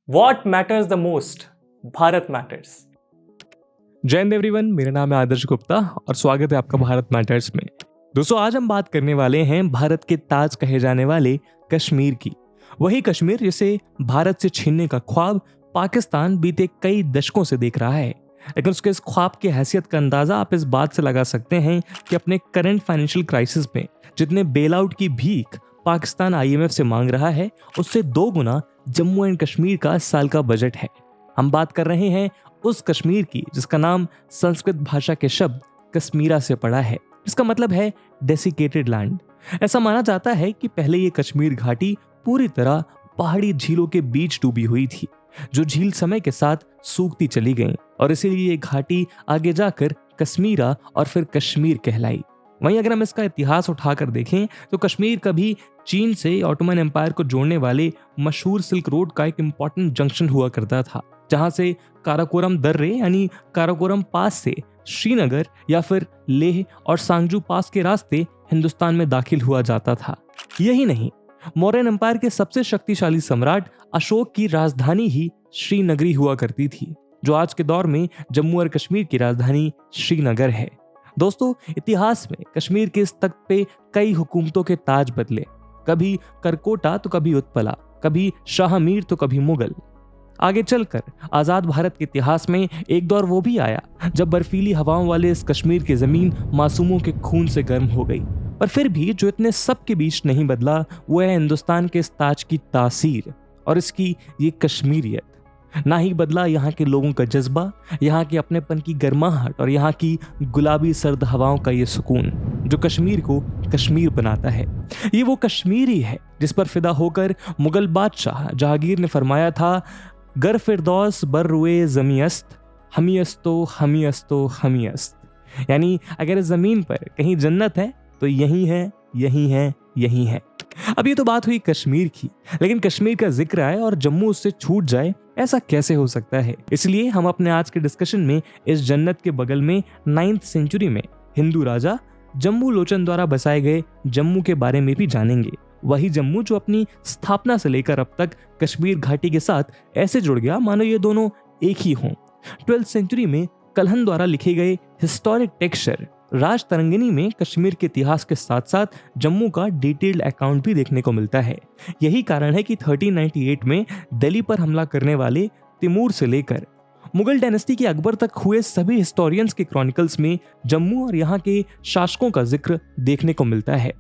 What matters the most? Bharat matters. जय Hind everyone, मेरा नाम है आदर्श गुप्ता और स्वागत है आपका भारत मैटर्स में। दोस्तों, आज हम बात करने वाले हैं भारत के ताज कहे जाने वाले कश्मीर की। वही कश्मीर जिसे भारत से छीनने का ख्वाब पाकिस्तान बीते कई दशकों से देख रहा है। लेकिन उसके इस ख्वाब की हैसियत का अंदाजा आप इस बात से लगा सकते हैं कि अपने करंट फाइनेंशियल क्राइसिस में जितने बेल आउट की भीख पाकिस्तान आईएमएफ से मांग रहा है, उससे 2 गुना जम्मू एंड कश्मीर का इस साल का बजट है। हम बात कर रहे हैं उस कश्मीर की जिसका नाम संस्कृत भाषा के शब्द कश्मीरा से पड़ा है, जिसका मतलब है डेसिकेटेड लैंड। ऐसा माना जाता है कि पहले ये कश्मीर घाटी पूरी तरह पहाड़ी झीलों के बीच डूबी हुई थी, जो झील समय के साथ सूखती चली गई और इसीलिए ये घाटी आगे जाकर कश्मीरा और फिर कश्मीर कहलाई। वहीं अगर हम इसका इतिहास उठाकर देखें तो कश्मीर कभी चीन से ऑटोमन एम्पायर को जोड़ने वाले मशहूर सिल्क रोड का एक इंपॉर्टेंट जंक्शन हुआ करता था, जहां से काराकोरम दर्रे यानी काराकोरम पास से श्रीनगर या फिर लेह और सांगजू पास के रास्ते हिंदुस्तान में दाखिल हुआ जाता था। यही नहीं, मौर्यन एम्पायर के सबसे शक्तिशाली सम्राट अशोक की राजधानी ही श्रीनगरी हुआ करती थी, जो आज के दौर में जम्मू और कश्मीर की राजधानी श्रीनगर है। दोस्तों, इतिहास में कश्मीर के इस तख्त पे कई हुकूमतों के ताज बदले, कभी करकोटा तो कभी उत्पला, कभी शाह मीर तो कभी मुगल। आगे चलकर आजाद भारत के इतिहास में एक दौर वो भी आया जब बर्फीली हवाओं वाले इस कश्मीर की जमीन मासूमों के खून से गर्म हो गई। पर फिर भी जो इतने सब के बीच नहीं बदला, वो है हिंदुस्तान के इस ताज की तासीर और इसकी ये कश्मीरियत। ना ही बदला यहाँ के लोगों का जज्बा, यहाँ के अपनेपन की गर्माहट और यहाँ की गुलाबी सर्द हवाओं का ये सुकून जो कश्मीर को कश्मीर बनाता है। ये वो कश्मीर ही है जिस पर फिदा होकर मुगल बादशाह जहांगीर ने फरमाया था, गर फिरदौस बर रुए जमीयस्त हमीयस्तो हमीयस्तो हमीयस्त। यानी अगर इस जमीन पर कहीं जन्नत है तो यही है, यही है, यही है। अब ये तो बात हुई कश्मीर की, लेकिन कश्मीर का जिक्र आए और जम्मू उससे छूट जाए, ऐसा कैसे हो सकता है? इसलिए हम अपने आज के डिस्कशन में इस जन्नत के बगल में 9th सेंचुरी में हिंदू राजा जम्मू लोचन द्वारा बसाए गए जम्मू के बारे में भी जानेंगे। वही जम्मू जो अपनी स्थापना से लेकर अब तक कश्मीर घाटी के साथ ऐसे जुड़ गया मानो ये दोनों एक ही हों। 12th सेंचुरी में कल्हन द्वारा लिखे गए हिस्टोरिक टेक्सचर राज तरंगिनी में कश्मीर के इतिहास के साथ साथ जम्मू का डिटेल्ड अकाउंट भी देखने को मिलता है। यही कारण है कि 1398 में दिल्ली पर हमला करने वाले तिमूर से लेकर मुगल डायनेस्टी के अकबर तक हुए सभी हिस्टोरियंस के क्रॉनिकल्स में जम्मू और यहाँ के शासकों का जिक्र देखने को मिलता है।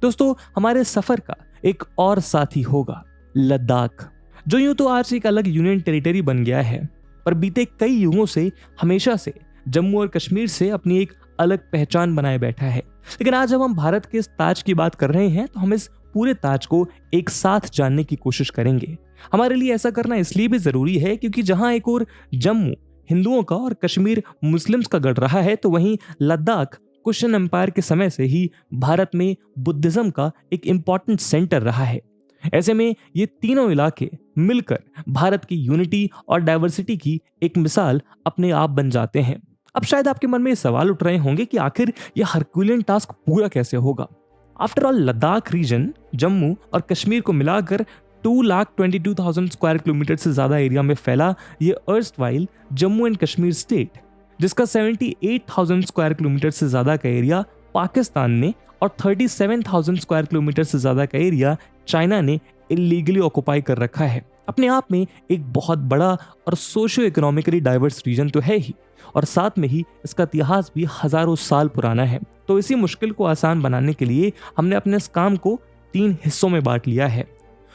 दोस्तों, हमारे सफर का एक और साथी होगा लद्दाख, जो यूं तो आज एक अलग यूनियन टेरिटरी बन गया है, पर बीते कई युगों से हमेशा से जम्मू और कश्मीर से अपनी एक अलग पहचान बनाए बैठा है। लेकिन आज जब हम भारत के इस ताज की बात कर रहे हैं तो हम इस पूरे ताज को एक साथ जानने की कोशिश करेंगे। हमारे लिए ऐसा करना इसलिए भी जरूरी है क्योंकि जहां एक और जम्मू हिंदुओं का और कश्मीर मुस्लिम्स का गढ़ रहा है, तो वहीं लद्दाख कुशन एम्पायर के समय से ही भारत में बुद्धिज्म का एक इंपॉर्टेंट सेंटर रहा है। ऐसे में ये तीनों इलाके मिलकर भारत की यूनिटी और डाइवर्सिटी की एक मिसाल अपने आप बन जाते हैं। अब शायद आपके मन में ये सवाल उठ रहे होंगे कि आखिर यह हरक्यूलियन टास्क पूरा कैसे होगा। After all, Ladakh region Jammu और कश्मीर को मिलाकर 2,22,000 स्क्वायर किलोमीटर से ज्यादा एरिया में फैला ये erstwhile Jammu and Kashmir state, जिसका 78,000 स्क्वायर किलोमीटर से ज्यादा का एरिया पाकिस्तान ने और 37,000 स्क्वायर किलोमीटर से ज्यादा का एरिया चाइना ने इलीगली ऑक्युपाई कर रखा है, अपने आप में एक बहुत बड़ा और सोशियो इकोनॉमिकली डाइवर्स रीजन तो है ही, और साथ में ही इसका इतिहास भी हजारों साल पुराना है। तो इसी मुश्किल को आसान बनाने के लिए हमने अपने इस काम को 3 हिस्सों में बांट लिया है,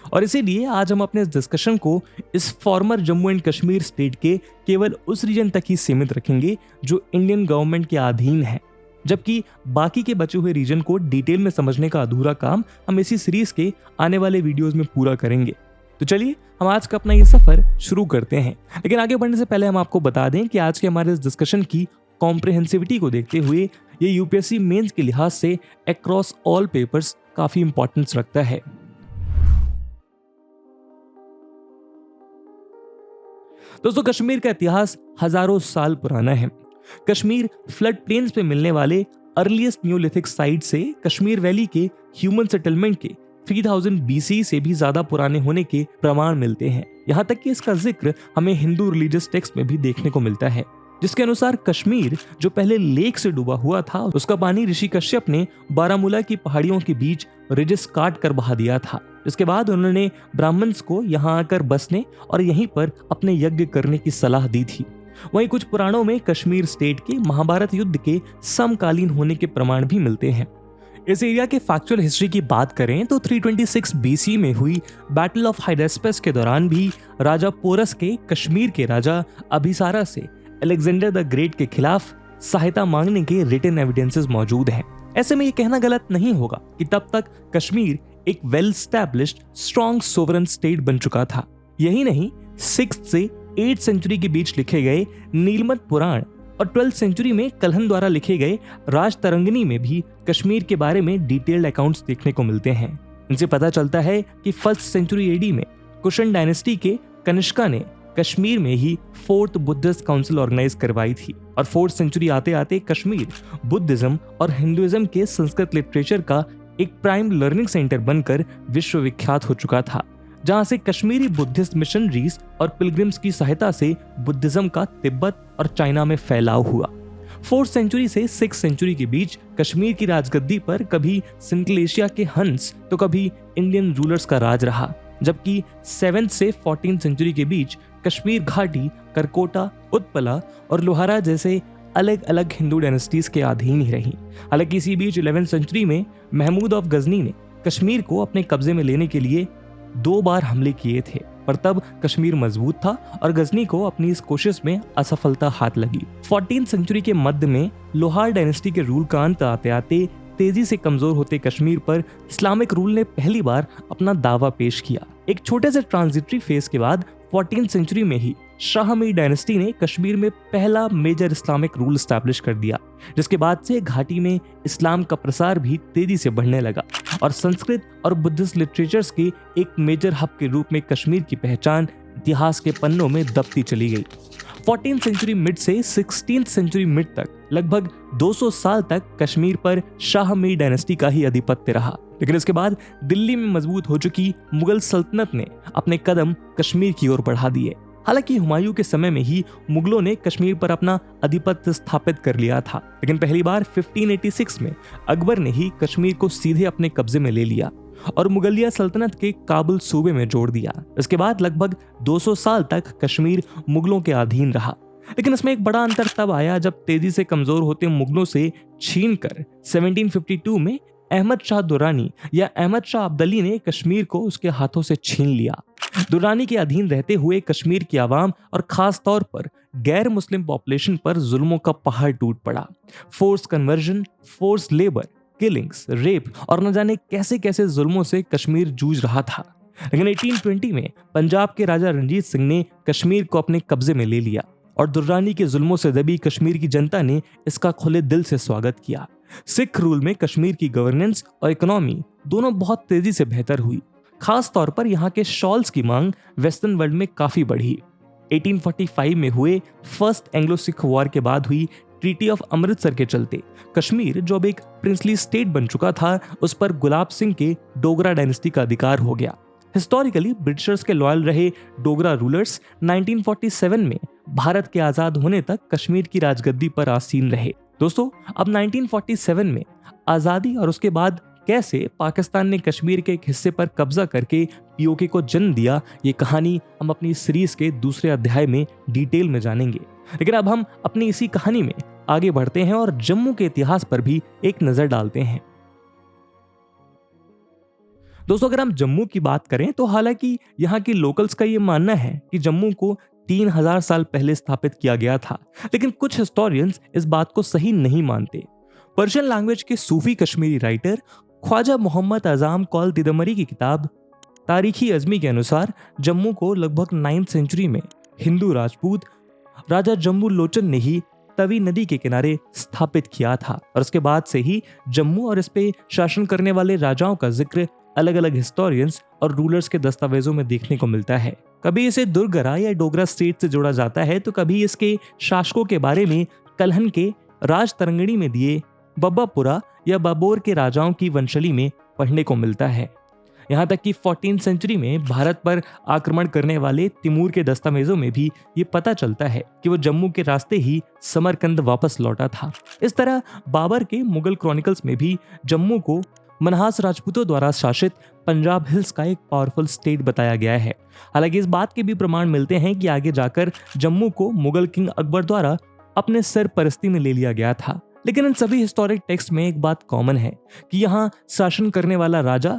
और इसीलिए आज हम अपने इस डिस्कशन को इस farmer Jammu and Kashmir state के केवल उस रीजन तक ही सीमित रखेंगे जो इंडियन गवर्नमेंट के अधीन है, जबकि बाकी के बचे हुए रीजन को डिटेल में समझने का अधूरा काम हम इसी सीरीज के आने वाले वीडियोस में पूरा करेंगे। तो चलिए हम आज का अपना ये सफर शुरू करते हैं। लेकिन आगे बढ़ने से पहले हम आपको बता दें कि आज के हमारे इस डिस्कशन की कॉम्प्रिहेंसिविटी को देखते हुए ये यूपीएससी मेंस के लिहाज से अक्रॉस ऑल पेपर्स काफी इंपॉर्टेंस रखता है। दोस्तों, कश्मीर का इतिहास हजारों साल पुराना है। कश्मीर फ्लड प्लेन्स पे मिलने वाले अर्लीस्ट न्यूलिथिक साइट से कश्मीर वैली के ह्यूमन सेटलमेंट के 3000 BC से भी ज्यादा पुराने होने के प्रमाण मिलते हैं। यहाँ तक कि इसका जिक्र हमें हिंदू रिलीजियस टेक्स्ट में भी देखने को मिलता है, जिसके अनुसार कश्मीर जो पहले लेक से डूबा हुआ था, उसका पानी ऋषि कश्यप ने बारामूला की पहाड़ियों के बीच रिजिस काट कर बहा दिया था। इसके बाद उन्होंने ब्राह्मण्स को यहाँ आकर बसने और यहीं पर अपने यज्ञ करने की सलाह दी थी। वहीं कुछ पुराणों में कश्मीर स्टेट के महाभारत युद्ध के समकालीन होने के प्रमाण भी मिलते हैं। इस एरिया के फैक्चुअल हिस्ट्री की बात करें तो 326 BC में हुई बैटल ऑफ हाइडेस्पस के दौरान भी राजा पोरस के कश्मीर के राजा अभिसारा से अलेक्जेंडर द ग्रेट के खिलाफ सहायता मांगने के रिटन एविडेंसेस मौजूद हैं। ऐसे में ये कहना गलत नहीं होगा कि तब तक कश्मीर एक well established strong sovereign state बन चुका था। यही नहीं, 6th से 8th सेंचुरी के बीच लिखे गए नीलमत पुराण और 12th सेंचुरी में कल्हन द्वारा लिखे गए राजतरंगिणी में भी कश्मीर के बारे में डिटेल्ड अकाउंट्स देखने को मिलते हैं। इनसे पता चलता है कि 1st सेंचुरी AD में कुशन डायनेस्टी के कनिष्का ने कश्मीर में ही 4th बुद्धिस्ट काउंसिल ऑर्गेनाइज करवाई थी और 4th सेंचुरी आते आते कश्मीर बुद्धिज्म और हिंदुइज्म के संस्कृत लिटरेचर का एक प्राइम लर्निंग सेंटर बनकर विश्वविख्यात हो चुका था, जहां से कश्मीरी बुद्धिस्ट मिशनरीज और पिलग्रिम्स की सहायता से बुद्धिज्म का तिब्बत और चाइना में फैलाव हुआ। 4th सेंचुरी से 6th सेंचुरी के बीच कश्मीर की राजगद्दी पर कभी सेंट्रल एशिया के हंस तो कभी इंडियन रूलर्स का राज रहा, जबकि 7th से 14th सेंचुरी के बीच कश्मीर घाटी, करकोटा, उत्पला और लोहारा जैसे अलग अलग हिंदू डायनेस्टीज के अधीन ही रही। हालांकि इसी बीच 11th सेंचुरी में महमूद ऑफ गजनी ने कश्मीर को अपने कब्जे में लेने के लिए 2 बार हमले किए थे, पर तब कश्मीर मजबूत था और गजनी को अपनी इस कोशिश में असफलता हाथ लगी। 14th सेंचुरी के मध्य में लोहार डायनेस्टी के रूल का अंत आते आते तेजी से कमजोर होते कश्मीर पर इस्लामिक रूल ने पहली बार अपना दावा पेश किया। एक छोटे से ट्रांजिटरी फेज के बाद 14th सेंचुरी में ही शाहमीर डायनेस्टी ने कश्मीर में पहला मेजर इस्लामिक रूल स्टैब्लिश कर दिया, जिसके बाद से घाटी में इस्लाम का प्रसार भी तेजी से बढ़ने लगा और संस्कृत और बुद्धिस्ट लिटरेचर्स के एक मेजर हब के रूप में कश्मीर की पहचान इतिहास के पन्नों में दबती चली गई। 14th सेंचुरी मिड से 16th सेंचुरी मिड तक लगभग 200 साल तक कश्मीर पर शाहमीर डायनेस्टी का ही आधिपत्य रहा, लेकिन इसके बाद दिल्ली में मजबूत हो चुकी मुगल सल्तनत ने अपने कदम कश्मीर की ओर बढ़ा दिए। हालांकि हुमायूं के समय में ही मुगलों ने कश्मीर पर अपना आधिपत्य स्थापित कर लिया था, लेकिन पहली बार 1586 में अकबर ने ही कश्मीर को सीधे अपने कब्जे में ले लिया और मुगलिया सल्तनत के काबुल सूबे में जोड़ दिया। इसके बाद लगभग 200 साल तक कश्मीर मुगलों के अधीन रहा, लेकिन इसमें एक बड़ा अंतर तब आया जब तेजी से कमजोर होते मुगलों से छीनकर 1752 में अहमद शाह दुर्रानी या अहमद शाह अब्दाली ने कश्मीर को उसके हाथों से छीन लिया। दुर्रानी के अधीन रहते हुए कश्मीर की आवाम और खास तौर पर गैर मुस्लिम पॉपुलेशन पर जुल्मों का पहाड़ टूट पड़ा। Force conversion, force labour, killings, rape और न जाने कैसे कैसे जुल्मों से कश्मीर जूझ रहा था। लेकिन 1820 में पंजाब के राजा रणजीत सिंह ने कश्मीर को अपने कब्जे में ले लिया और दुर्रानी के जुल्मों से दबी कश्मीर की जनता ने इसका खुले दिल से स्वागत किया। सिख रूल में कश्मीर की गवर्नेंस और इकोनॉमी दोनों बहुत तेजी से बेहतर हुई। खास तौर पर यहाँ के शॉल्स की मांग वेस्टर्न वर्ल्ड में काफी बढ़ी। 1845 में हुए फर्स्ट एंग्लो सिख वॉर के बाद हुई ट्रीटी ऑफ अमृतसर के चलते कश्मीर जो अब एक प्रिंसली स्टेट बन चुका था, उस पर गुलाब सिंह के डोगरा डायनेस्टी का अधिकार हो गया। हिस्टोरिकली ब्रिटिशर्स के लॉयल रहे डोगरा रूलर्स 1947 में भारत के आजाद होने तक कश्मीर की राजगद्दी पर आसीन रहे। दोस्तों, अब 1947 में आजादी और उसके बाद कैसे पाकिस्तान ने कश्मीर के एक हिस्से पर कब्जा करके पीओके को जन्म दिया, ये कहानी हम अपनी सीरीज के दूसरे अध्याय में डिटेल में जानेंगे। लेकिन अब हम अपनी इसी कहानी में आगे बढ़ते हैं और जम्मू के इतिहास पर भी एक नजर डालते हैं। दोस्तों, अगर हम जम्मू की बात करें तो हालांकि यहाँ की लोकल्स का ये मानना है कि जम्मू को 3000 साल पहले स्थापित किया गया था, लेकिन कुछ हिस्टोरियंस इस बात को सही नहीं मानते। पर्शियन लैंग्वेज के सूफी कश्मीरी राइटर ख्वाजा मोहम्मद आज़ाम कौल तिदमरी की किताब तारीखी अजमी के अनुसार जम्मू को लगभग 9th सेंचुरी में हिंदू राजपूत राजा जम्बू लोचन ने ही तवी नदी के किनारे स्थापित किया था और उसके बाद से ही जम्मू और इस पे शासन करने वाले राजाओं का जिक्र अलग अलग हिस्टोरियंस और रूलर्स के दस्तावेजों में देखने को मिलता है। कभी इसे दुर्गरा या डोगरा स्टेट से जोड़ा जाता है तो कभी इसके शासकों के बारे में कल्हन के राजतरंगिणी में दिए बब्बापुरा या बाबोर के राजाओं की वंशली में पढ़ने को मिलता है। यहाँ तक कि 14th सेंचुरी में भारत पर आक्रमण करने वाले तिमूर के दस्तावेजों में भी ये पता चलता है कि वो जम्मू के रास्ते ही समरकंद वापस लौटा था। इस तरह बाबर के मुगल क्रॉनिकल्स में भी जम्मू को मनहास राजपूतों द्वारा शासित पंजाब हिल्स का एक पावरफुल स्टेट बताया गया है। हालांकि इस बात के भी प्रमाण मिलते हैं कि आगे जाकर जम्मू को मुगल किंग अकबर द्वारा अपने सरपरस्ती में ले लिया गया था। लेकिन इन सभी हिस्टोरिक टेक्स्ट में एक बात कॉमन है कि यहाँ शासन करने वाला राजा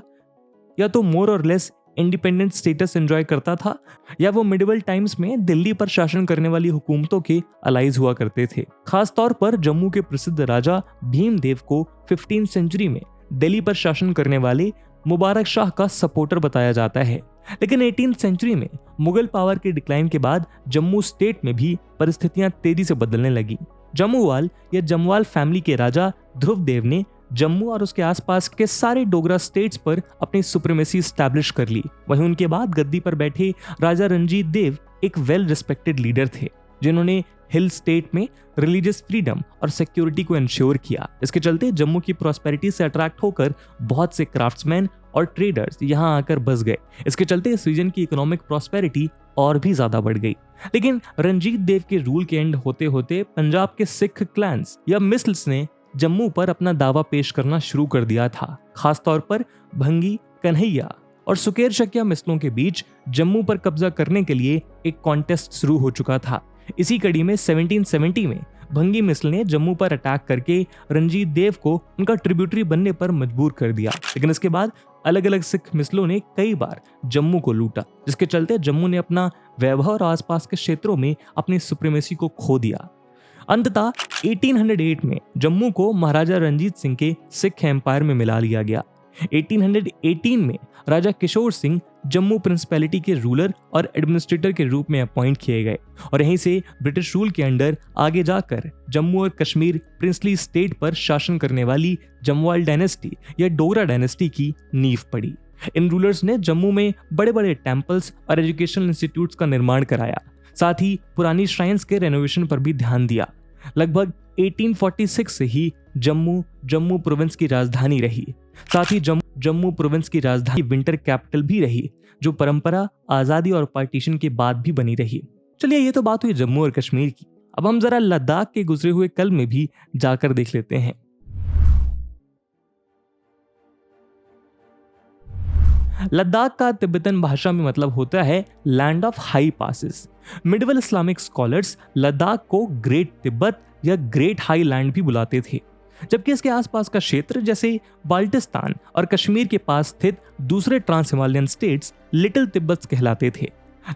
या तो मोर और लेस इंडिपेंडेंट स्टेटस एंजॉय करता था या वो मिडिवल टाइम्स में दिल्ली पर शासन करने वाली हुकूमतों के अलाइज हुआ करते थे। खास तौर पर जम्मू के प्रसिद्ध राजा भीमदेव को 15th सेंचुरी में दिल्ली पर शासन करने वाले मुबारक शाह का सपोर्टर बताया जाता है। लेकिन 18th सेंचुरी में मुगल पावर के डिक्लाइन के बाद जम्मू स्टेट में भी परिस्थितियां तेजी से बदलने लगी। जम्मूवाल या जमवाल फैमिली के राजा ध्रुवदेव ने जम्मू और उसके आसपास के सारे डोगरा स्टेट्स पर अपनी सुप्रीमेसी स्टैब्लिश कर ली। वहीं उनके बाद गद्दी पर बैठे राजा रणजीत देव एक वेल रिस्पेक्टेड लीडर थे जिन्होंने हिल स्टेट में रिलीजियस फ्रीडम और सिक्योरिटी को इंश्योर किया। इसके चलते जम्मू की प्रॉस्पेरिटी से अट्रैक्ट होकर बहुत से क्राफ्ट्समैन और ट्रेडर्स यहाँ आकर बस गए। इसके चलते इस रीजन की इकोनॉमिक प्रॉस्पेरिटी और भी ज्यादा बढ़ गई। लेकिन रंजीत देव के रूल के एंड होते होते पंजाब के सिख क्लैंस या मिसल्स ने जम्मू पर अपना दावा पेश करना शुरू कर दिया था। खासतौर पर भंगी, कन्हैया और सुकेर शकिया मिसलों के बीच जम्मू पर कब्जा करने के लिए एक कॉन्टेस्ट शुरू हो चुका था। इसी कड़ी में 1770 में भंगी मिसल ने जम्मू पर अटैक करके रंजीत देव को उनका ट्रिब्यूटरी बनने पर मजबूर कर दिया। लेकिन इसके बाद अलग अलग सिख मिसलों ने कई बार जम्मू को लूटा, जिसके चलते जम्मू ने अपना वैभव और आसपास के क्षेत्रों में अपनी सुप्रीमेसी को खो दिया। अंततः 1808 में जम्मू को महाराजा रंजीत सिंह के सिख एम्पायर में मिला लिया गया। 1818 में राजा किशोर सिंह जम्मू प्रिंसिपैलिटी के रूलर और एडमिनिस्ट्रेटर के रूप में अपॉइंट किए गए और यहीं से ब्रिटिश रूल के अंडर आगे जाकर जम्मू और कश्मीर प्रिंसली स्टेट पर शासन करने वाली जमवाल डायनेस्टी या डोगरा डायनेस्टी की नींव पड़ी। इन रूलर्स ने जम्मू में बड़े बड़े टेम्पल्स और एजुकेशनल इंस्टीट्यूट्स का निर्माण कराया। साथ ही पुरानी श्राइन्स के रेनोवेशन पर भी ध्यान दिया। लगभग 1846 से ही जम्मू प्रोविंस की राजधानी रही। साथ ही जम्मू प्रोविंस की राजधानी विंटर कैपिटल भी रही, जो परंपरा आजादी और पार्टीशन के बाद भी बनी रही। चलिए, ये तो बात हुई जम्मू और कश्मीर की। अब हम जरा लद्दाख के गुजरे हुए कल में भी जाकर देख लेते हैं। लद्दाख का तिब्बतन भाषा में मतलब होता है land of high passes. Medieval Islamic scholars Ladakh को ग्रेट तिब्बत या ग्रेट हाई लैंड भी बुलाते थे, जबकि इसके आसपास का क्षेत्र जैसे बाल्टिस्तान और कश्मीर के पास स्थित दूसरे trans Himalayan states little Tibet कहलाते थे।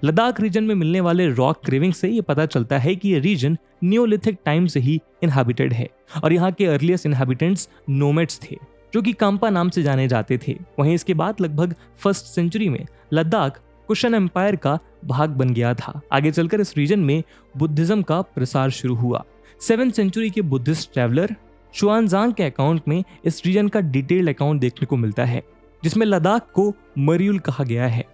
लद्दाख रीजन में मिलने वाले रॉक क्रेविंग से यह पता चलता है कि यह रीजन नियोलिथिक टाइम से ही इनहैबिटेड है और यहाँ के अर्लीस्ट इनहैबिटेंट्स नोमैड्स थे, जो कि कांपा नाम से जाने जाते थे। वहीं इसके बाद लगभग 1st सेंचुरी में लद्दाख कुशन एम्पायर का भाग बन गया था। आगे चलकर इस रीजन में बुद्धिज्म का प्रसार शुरू हुआ। 7th सेंचुरी के बुद्धिस्ट ट्रैवलर शुआनजांग के अकाउंट में इस रीजन का डिटेल्ड अकाउंट देखने को मिलता है, जिसमें लद्दाख को मरियुल कहा गया है।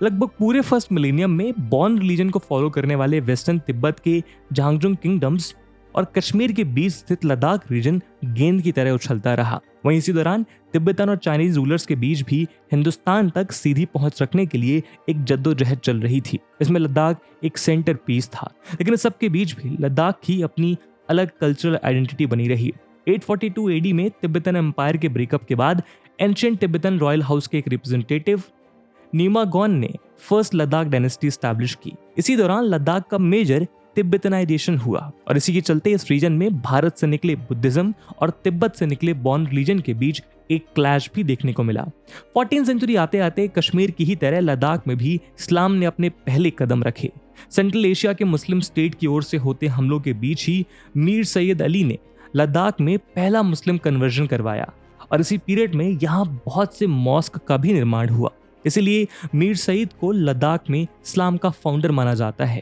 लगभग पूरे 1st मिलेनियम में बॉन रिलीजन को फॉलो करने वाले वेस्टर्न तिब्बत के झांगजुंग किंगडम्स और कश्मीर के बीच स्थित लद्दाख रीजन गेंद की तरह उछलता रहा। वहीं इसी दौरान तिब्बतन और चाइनीज रूलर्स के बीच भी हिंदुस्तान तक सीधी पहुंच रखने के लिए एक जद्दोजहद चल रही थी। इसमें लद्दाख एक सेंटर पीस था, लेकिन सबके बीच भी लद्दाख की अपनी अलग कल्चरल आइडेंटिटी बनी रही। 842 AD में तिब्बतन एम्पायर के ब्रेकअप के बाद एंशिएंट तिब्बतन रॉयल हाउस के एक रिप्रेजेंटेटिव नीमागॉन ने फर्स्ट लद्दाख डायनेस्टी स्टैब्लिश की। इसी दौरान लद्दाख का मेजर तिब्बतनाइजेशन हुआ और इसी के चलते इस रीजन में भारत से निकले बुद्धिज्म और तिब्बत से निकले बॉन रिलीजन के बीच एक क्लैश भी देखने को मिला। 14th सेंचुरी आते आते कश्मीर की ही तरह लद्दाख में भी इस्लाम ने अपने पहले कदम रखे। सेंट्रल एशिया के मुस्लिम स्टेट की ओर से होते हमलों के बीच ही मीर सैयद अली ने लद्दाख में पहला मुस्लिम कन्वर्जन करवाया और इसी पीरियड में यहाँ बहुत से मॉस्क का भी निर्माण हुआ। इसीलिए मीर सईद को लद्दाख में इस्लाम का फाउंडर माना जाता है।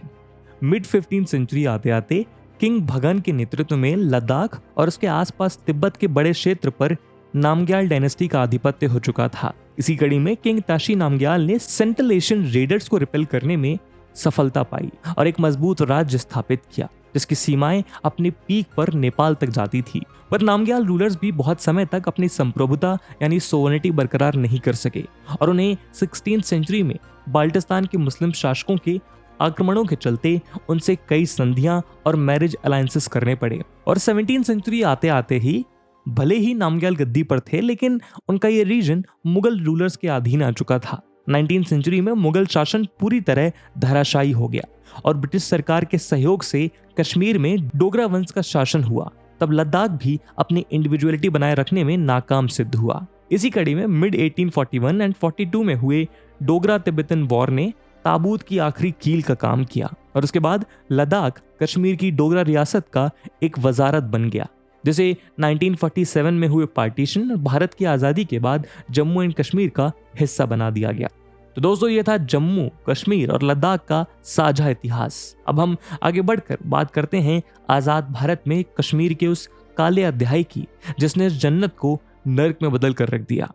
मिड 15th सेंचुरी आते आते किंग भगन के नेतृत्व में लद्दाख और उसके आसपास तिब्बत के बड़े क्षेत्र पर नामग्याल डायनेस्टी का आधिपत्य हो चुका था। इसी कड़ी में किंग ताशी नामग्याल ने सेंट्रल एशियन रेडर्स को रिपेल करने में सफलता पाई और एक मजबूत राज्य स्थापित किया। जिसकी सीमाएं अपने पीक पर नेपाल तक जाती थी। पर नामग्याल रूलर्स भी बहुत समय तक अपनी संप्रभुता यानी सोवरेनिटी बरकरार नहीं कर सके और उन्हें 16th सेंचुरी में बाल्टिस्तान के मुस्लिम शासकों के आक्रमणों के चलते उनसे कई संधियां और मैरिज अलायंसेस करने पड़े। और 17th सेंचुरी आते आते ही भले ही नामग्याल गद्दी पर थे, लेकिन उनका ये रीजन मुगल रूलर्स के अधीन आ चुका था। 19th सेंचुरी में मुगल शासन पूरी तरह धराशायी हो गया और ब्रिटिश सरकार के सहयोग से कश्मीर में डोगरा वंश का शासन हुआ। तब लद्दाख भी अपनी इंडिविजुअलिटी बनाए रखने में नाकाम सिद्ध हुआ। इसी कड़ी में मिड 1841 एंड 42 में हुए डोगरा तिब्बतन वॉर ने ताबूत की आखिरी कील का काम किया और उसके बाद लद्दाख कश्मीर की डोगरा रियासत का एक वजारत बन गया, जिसे 1947 में हुए पार्टीशन और भारत की आज़ादी के बाद जम्मू एंड कश्मीर का हिस्सा बना दिया गया। तो दोस्तों, ये था जम्मू कश्मीर और लद्दाख का साझा इतिहास। अब हम आगे बढ़कर बात करते हैं आज़ाद भारत में कश्मीर के उस काले अध्याय की जिसने इस जन्नत को नर्क में बदल कर रख दिया।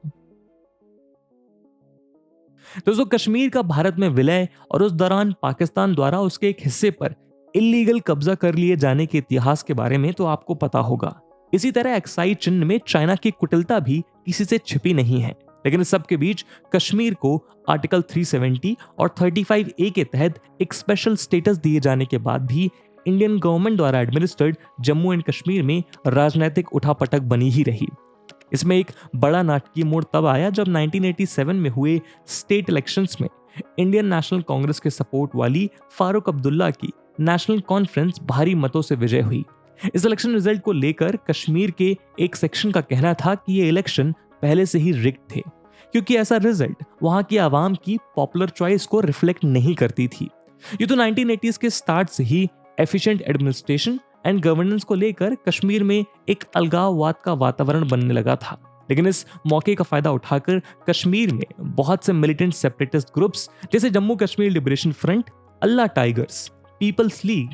दोस्तों, कश्मीर का भारत में विलय और उस दौरान पाकिस्तान द्वारा उसके एक हिस्से पर इल्लीगल कब्जा कर लिए जाने के इतिहास के बारे में तो आपको पता होगा। इसी तरह एक्साई चिन्ह में चाइना की कुटिलता भी किसी से छिपी नहीं है। लेकिन इस सब के बीच कश्मीर को आर्टिकल 370 और 35A के तहत एक स्पेशल स्टेटस दिए जाने के बाद भी इंडियन गवर्नमेंट द्वारा एडमिनिस्ट्रेड जम्मू एंड कश्मीर में राजनीतिक उठापटक बनी ही रही। इसमें एक बड़ा नाटकीय मोड़ तब आया जब 1987 में हुए स्टेट इलेक्शंस में इंडियन नेशनल कांग्रेस के सपोर्ट वाली फारूक अब्दुल्ला की नेशनल कॉन्फ्रेंस भारी मतों से विजय हुई। इस इलेक्शन रिजल्ट को लेकर कश्मीर के एक सेक्शन का कहना था कि ये इलेक्शन पहले से ही रिग्ड थे, क्योंकि ऐसा रिजल्ट वहां की आवाम की पॉपुलर चॉइस को रिफ्लेक्ट नहीं करती थी। ये तो 1980s के स्टार्ट से ही एफिशिएंट एडमिनिस्ट्रेशन एंड गवर्नेंस को लेकर कश्मीर में एक अलगाववाद का वातावरण बनने लगा था। लेकिन इस मौके का फायदा उठाकर कश्मीर में बहुत से मिलिटेंट सेपरेटिस्ट ग्रुप्स जैसे Jammu Kashmir liberation front, Allah tigers, people's league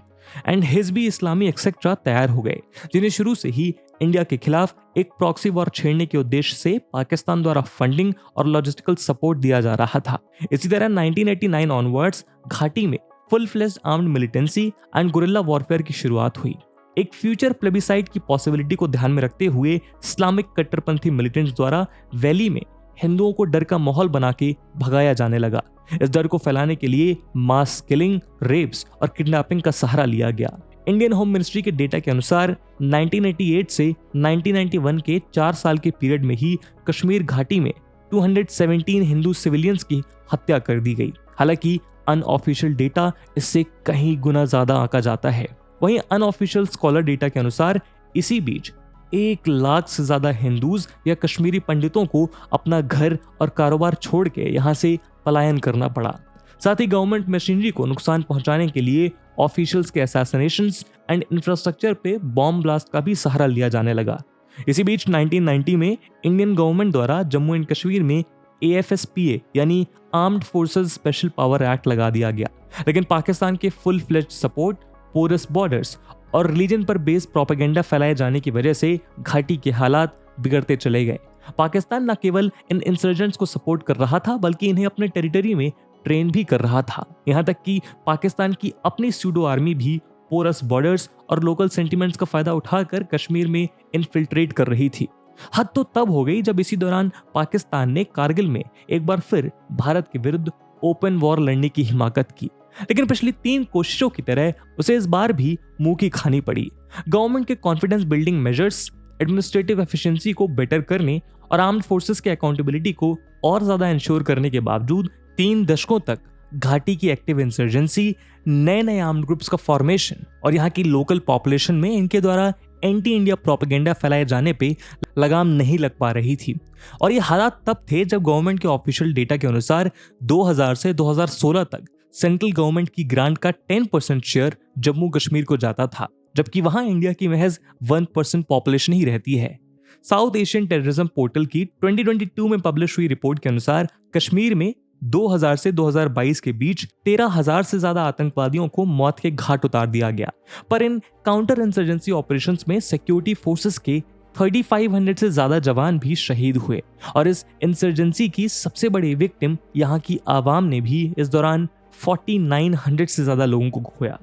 and Hizbi Islami etcetera तैयार हो गए, जिन्हें शुरू से ही इंडिया के खिलाफ एक प्रॉक्सी वॉर छेड़ने के उद्देश्य से पाकिस्तान द्वारा फंडिंग और लॉजिस्टिकल सपोर्ट दिया जा रहा था। इसी तरह 1989 ऑनवर्ड्स घाटी में full fledged armed militancy and guerrilla warfare की शुरुआत हुई। एक फ्यूचर प्लेबिसाइट की पॉसिबिलिटी को ध्यान में रखते हुए इस्लामिक कट्टरपंथी मिलिटेंट्स द्वारा वैली में हिंदुओं को डर का माहौल बना के भगाया जाने लगा। इस डर को फैलाने के लिए मास किलिंग, रेप्स और किडनैपिंग का सहारा लिया गया। इंडियन होम मिनिस्ट्री के डेटा के अनुसार 1988 से 1991 के 4 साल के पीरियड में ही कश्मीर घाटी में 217 हिंदू सिविलियंस की हत्या कर दी गई। हालांकि अनऑफिशियल डेटा इससे कहीं गुना ज्यादा आंका जाता है। वहीं अनऑफिशियल स्कॉलर डेटा के अनुसार इसी बीच 1 लाख से ज्यादा हिंदूज या कश्मीरी पंडितों को अपना घर और कारोबार छोड़ के यहाँ से पलायन करना पड़ा। साथ ही गवर्नमेंट मशीनरी को नुकसान पहुंचाने के लिए ऑफिशियल्स के असैसिनेशंस एंड इंफ्रास्ट्रक्चर पे बॉम्ब ब्लास्ट का भी सहारा लिया जाने लगा। इसी बीच 1990 में इंडियन गवर्नमेंट द्वारा जम्मू एंड कश्मीर में AFSPA यानी armed forces special power act लगा दिया गया। लेकिन पाकिस्तान के full fledged support, porous borders और रिलीजन पर बेस्ड प्रोपेगेंडा फैलाए जाने की वजह से घाटी के हालात बिगड़ते चले गए। पाकिस्तान न केवल इन इंसर्जेंट्स को सपोर्ट कर रहा था, बल्कि इन्हें अपने टेरिटरी में ट्रेन भी कर रहा था। यहाँ तक कि पाकिस्तान की अपनी सूडो आर्मी भी पोरस बॉर्डर्स और लोकल सेंटिमेंट्स का फायदा उठाकर कश्मीर में इन्फिल्ट्रेट कर रही थी। हद तो तब हो गई जब इसी दौरान पाकिस्तान ने कारगिल में एक बार फिर भारत के विरुद्ध ओपन वॉर लड़ने की हिमाकत की। लेकिन पिछली 3 कोशिशों की तरह उसे इस बार भी मुंह की खानी पड़ी। गवर्नमेंट के confidence building measures, administrative efficiency को बेटर करने और आर्म्ड फोर्सेस के अकाउंटेबिलिटी को और ज्यादा इंश्योर करने के बावजूद 3 दशकों तक घाटी की एक्टिव इंसर्जेंसी, नए आर्म्ड ग्रुप्स का फॉर्मेशन और यहाँ की लोकल पॉपुलेशन में इनके द्वारा एंटी इंडिया प्रोपेगेंडा फैलाए जाने पे लगाम नहीं लग पा रही थी। और ये हालात तब थे जब गवर्नमेंट के ऑफिशियल डेटा के अनुसार 2000 से 2016 तक सेंट्रल गवर्नमेंट की ग्रांट का 10% शेयर जम्मू कश्मीर को जाता था, जबकि वहां इंडिया की महज 1% पॉपुलेशन ही रहती है। साउथ एशियन टेररिज्म पोर्टल की 2022 में पब्लिश हुई रिपोर्ट के अनुसार कश्मीर में 2000 से 2022 के बीच 13,000 से ज्यादा आतंकवादियों को मौत के घाट उतार दिया गया। पर इन काउंटर इंसर्जेंसी ऑपरेशंस में सिक्योरिटी फोर्सेस के 3500 से ज्यादा जवान भी शहीद हुए और इस इंसर्जेंसी की सबसे बड़ी विक्टिम यहाँ की आवाम ने भी इस दौरान 4900 से ज्यादा लोगों को खोया।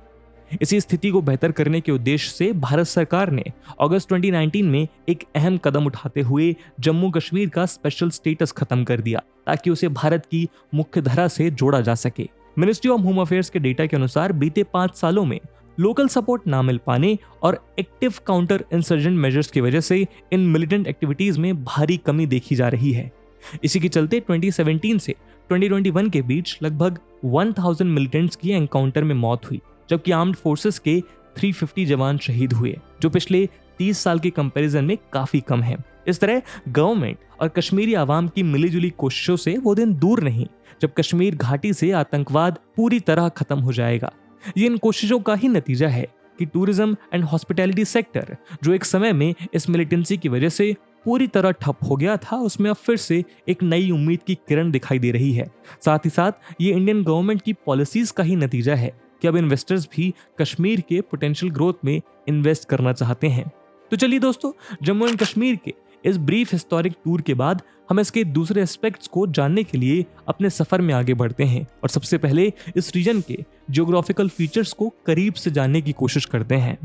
इसी स्थिति को बेहतर करने के उद्देश्य से भारत सरकार ने अगस्त 2019 में एक अहम कदम उठाते हुए जम्मू कश्मीर का स्पेशल स्टेटस खत्म कर दिया ताकि उसे भारत की मुख्य धारा से जोड़ा जा सके। मिनिस्ट्री ऑफ होम अफेयर्स के डेटा के अनुसार बीते 5 सालों में लोकल सपोर्ट ना मिल पाने और एक्टिव काउंटर इंसर्जेंट मेजर्स की वजह से इन मिलिटेंट एक्टिविटीज में भारी कमी देखी जा रही है। इसी के चलते 2017 से 2021 के बीच लगभग 1000 मिलिटेंट्स की एनकाउंटर में मौत हुई, जबकि आर्म्ड फोर्सेस के 350 जवान शहीद हुए, जो पिछले 30 साल के कंपैरिजन में काफी कम है। इस तरह गवर्नमेंट और कश्मीरी आवाम की मिलीजुली कोशिशों से वो दिन दूर नहीं जब कश्मीर घाटी से आतंकवाद पूरी तरह खत्म हो जाएगा। ये इन कोशिशों का ही नतीजा है कि टूरिज्म एंड हॉस्पिटैलिटी सेक्टर, जो एक समय में इस मिलिटेंसी की वजह से पूरी तरह ठप हो गया था, उसमें अब फिर से एक नई उम्मीद की किरण दिखाई दे रही है। साथ ही साथ ये इंडियन गवर्नमेंट की पॉलिसीज का ही नतीजा है कि अब इन्वेस्टर्स भी कश्मीर के पोटेंशियल ग्रोथ में इन्वेस्ट करना चाहते हैं। तो चलिए दोस्तों, जम्मू एंड कश्मीर के इस ब्रीफ हिस्टोरिक टूर के बाद हम इसके दूसरे एस्पेक्ट्स को जानने के लिए अपने सफर में आगे बढ़ते हैं और सबसे पहले इस रीजन के जियोग्राफिकल फीचर्स को करीब से जानने की कोशिश करते हैं।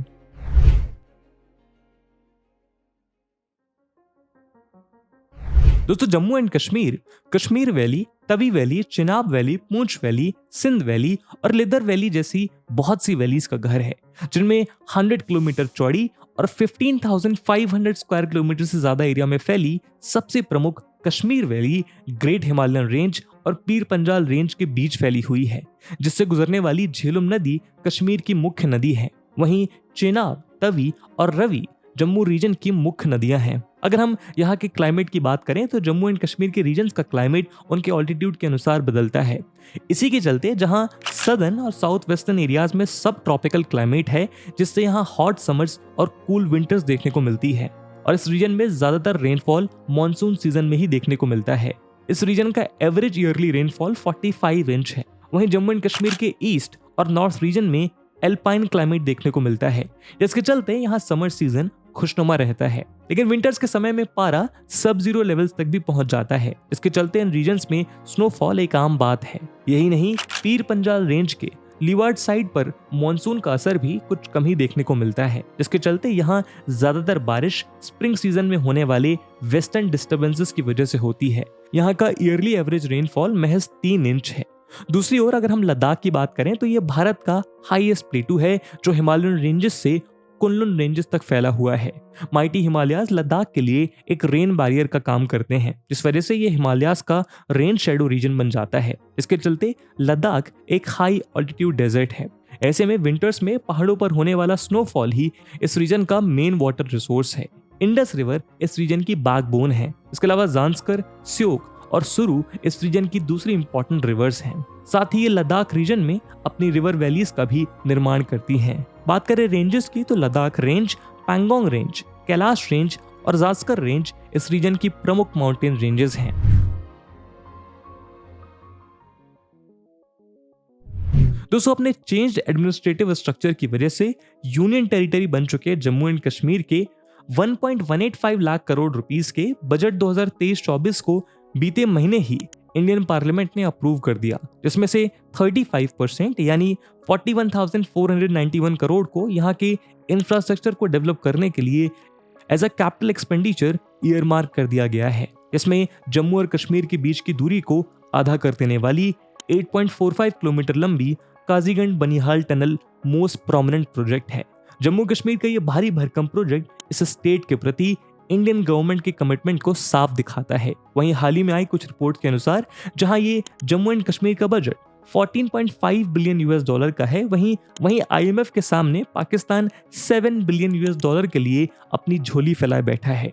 दोस्तों, Jammu and Kashmir Kashmir valley, Tawi valley, Chenab valley, Poonch valley, Sindh valley और लिदर वैली जैसी बहुत सी वैलीज का घर है, जिनमें 100 किलोमीटर चौड़ी और 15,500 स्क्वायर किलोमीटर से ज्यादा एरिया में फैली सबसे प्रमुख Kashmir valley great Himalayan range और पीर पंजाल रेंज के बीच फैली हुई है, जिससे गुजरने वाली झेलुम नदी कश्मीर की मुख्य नदी है। वहीं चेनाब, तवी और रवि जम्मू रीजन की मुख्य नदियां हैं। अगर हम यहाँ के क्लाइमेट की बात करें तो जम्मू एंड कश्मीर के रीजन्स का क्लाइमेट उनके ऑल्टीट्यूड के अनुसार बदलता है। इसी के चलते जहाँ सदर्न और साउथ वेस्टर्न एरियाज में सब ट्रॉपिकल क्लाइमेट है, जिससे यहाँ हॉट समर्स और कूल विंटर्स देखने को मिलती है, और इस रीजन में ज्यादातर रेनफॉल मॉनसून सीजन में ही देखने को मिलता है। इस रीजन का एवरेज ईयरली रेनफॉल 45 इंच है। वहीं जम्मू एंड कश्मीर के ईस्ट और नॉर्थ रीजन में एल्पाइन क्लाइमेट देखने को मिलता है, जिसके चलते यहाँ समर सीजन खुशनुमा रहता है, लेकिन विंटर्स के समय में पारा सब जीरो लेवल्स तक भी पहुंच जाता है। इसके चलते इन रीजन्स में स्नोफॉल एक आम बात है। यही नहीं, पीर पंजाल रेंज के लीवार्ड साइड पर मॉनसून का असर भी कुछ कम ही देखने को मिलता है, जिसके चलते यहाँ ज्यादातर बारिश स्प्रिंग सीजन में होने वाले वेस्टर्न डिस्टर्बेंसेस की वजह से होती है। यहाँ का ईयरली एवरेज रेनफॉल महज 3 इंच है। दूसरी ओर अगर हम लद्दाख की बात करें तो ये भारत का हाईएस्ट प्लेटू है, जो हिमालयन रेंजेस से कुनलुन रेंजेस तक फैला हुआ है। माइटी हिमालयाज लद्दाख के लिए एक रेन बैरियर का काम करते हैं, जिस वजह से ये हिमालयाज का रेन शेडो रीजन बन जाता है। इसके चलते लद्दाख एक हाई ऑल्टीट्यूड डेजर्ट है। ऐसे में विंटर्स में पहाड़ों पर होने वाला स्नोफॉल ही इस रीजन का मेन वाटर रिसोर्स है। इंडस रिवर इस रीजन की बैकबोन है। इसके अलावा जांस्कर, स्योक और सुरु इस रीजन की दूसरी इंपॉर्टेंट रिवर्स हैं। साथ ही ये लद्दाख रीजन में अपनी रिवर वैलीज का भी निर्माण करती हैं। बात करें रेंजेस की तो Ladakh range, Pangong range, Kailash range और जास्कर रेंज इस रीजन की प्रमुख माउंटेन रेंजेस हैं। दोस्तों, अपने चेंज्ड एडमिनिस्ट्रेटिव स्ट्रक्चर की वजह से यूनियन टेरिटरी बन चुके जम्मू एंड कश्मीर के 1.185 लाख करोड़ रुपीस के बजट 2023-24 को बीते महीने ही इंडियन पार्लियामेंट ने अप्रूव कर दिया, जिसमें से 35% यानी 41,491 करोड़ को यहाँ के इंफ्रास्ट्रक्चर को डेवलप करने के लिए as a capital expenditure earmark कर दिया गया है। इसमें जम्मू और कश्मीर के बीच की दूरी को आधा कर देने वाली 8.45 किलोमीटर लंबी Qazigund Banihal tunnel most prominent project है। जम्मू कश्मीर का ये भारी भरकम प्रोजेक्ट इस स्टेट के प्रति इंडियन गवर्नमेंट के कमिटमेंट को साफ दिखाता है। वहीं हाल ही में आई कुछ रिपोर्ट के अनुसार जहां ये जम्मू एंड कश्मीर का बजट 14.5 बिलियन यूएस डॉलर का है, वहीं आईएमएफ के सामने पाकिस्तान 7 बिलियन यूएस डॉलर के लिए अपनी झोली फैलाए बैठा है।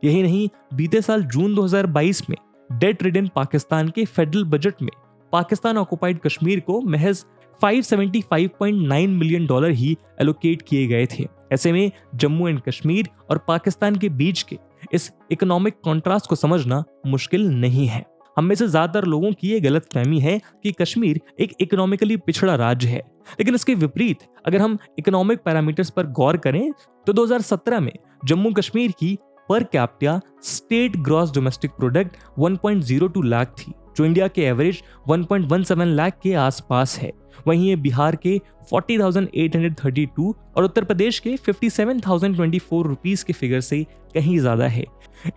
यही नहीं, बीते साल जून 2022 में डेट रिडन पाकिस्तान के फेडरल बजट में पाकिस्तान ऑक्युपाइड कश्मीर को महज 575.9 मिलियन डॉलर ही एलोकेट किए गए थे। ऐसे में जम्मू एंड कश्मीर और पाकिस्तान के बीच के इस इकोनॉमिक कॉन्ट्रास्ट को समझना मुश्किल नहीं है। हम में से ज्यादातर लोगों की ये गलतफहमी है कि कश्मीर एक इकोनॉमिकली पिछड़ा राज्य है, लेकिन इसके विपरीत अगर हम इकोनॉमिक पैरामीटर्स पर गौर करें तो 2017 में जम्मू कश्मीर की per capita state gross domestic product 1.02 lakh थी, जो इंडिया के एवरेज 1.17 लाख के आसपास है। वहीं ये बिहार के 40,832 और उत्तर प्रदेश के 57,024 रुपीस के फिगर से कहीं ज्यादा है।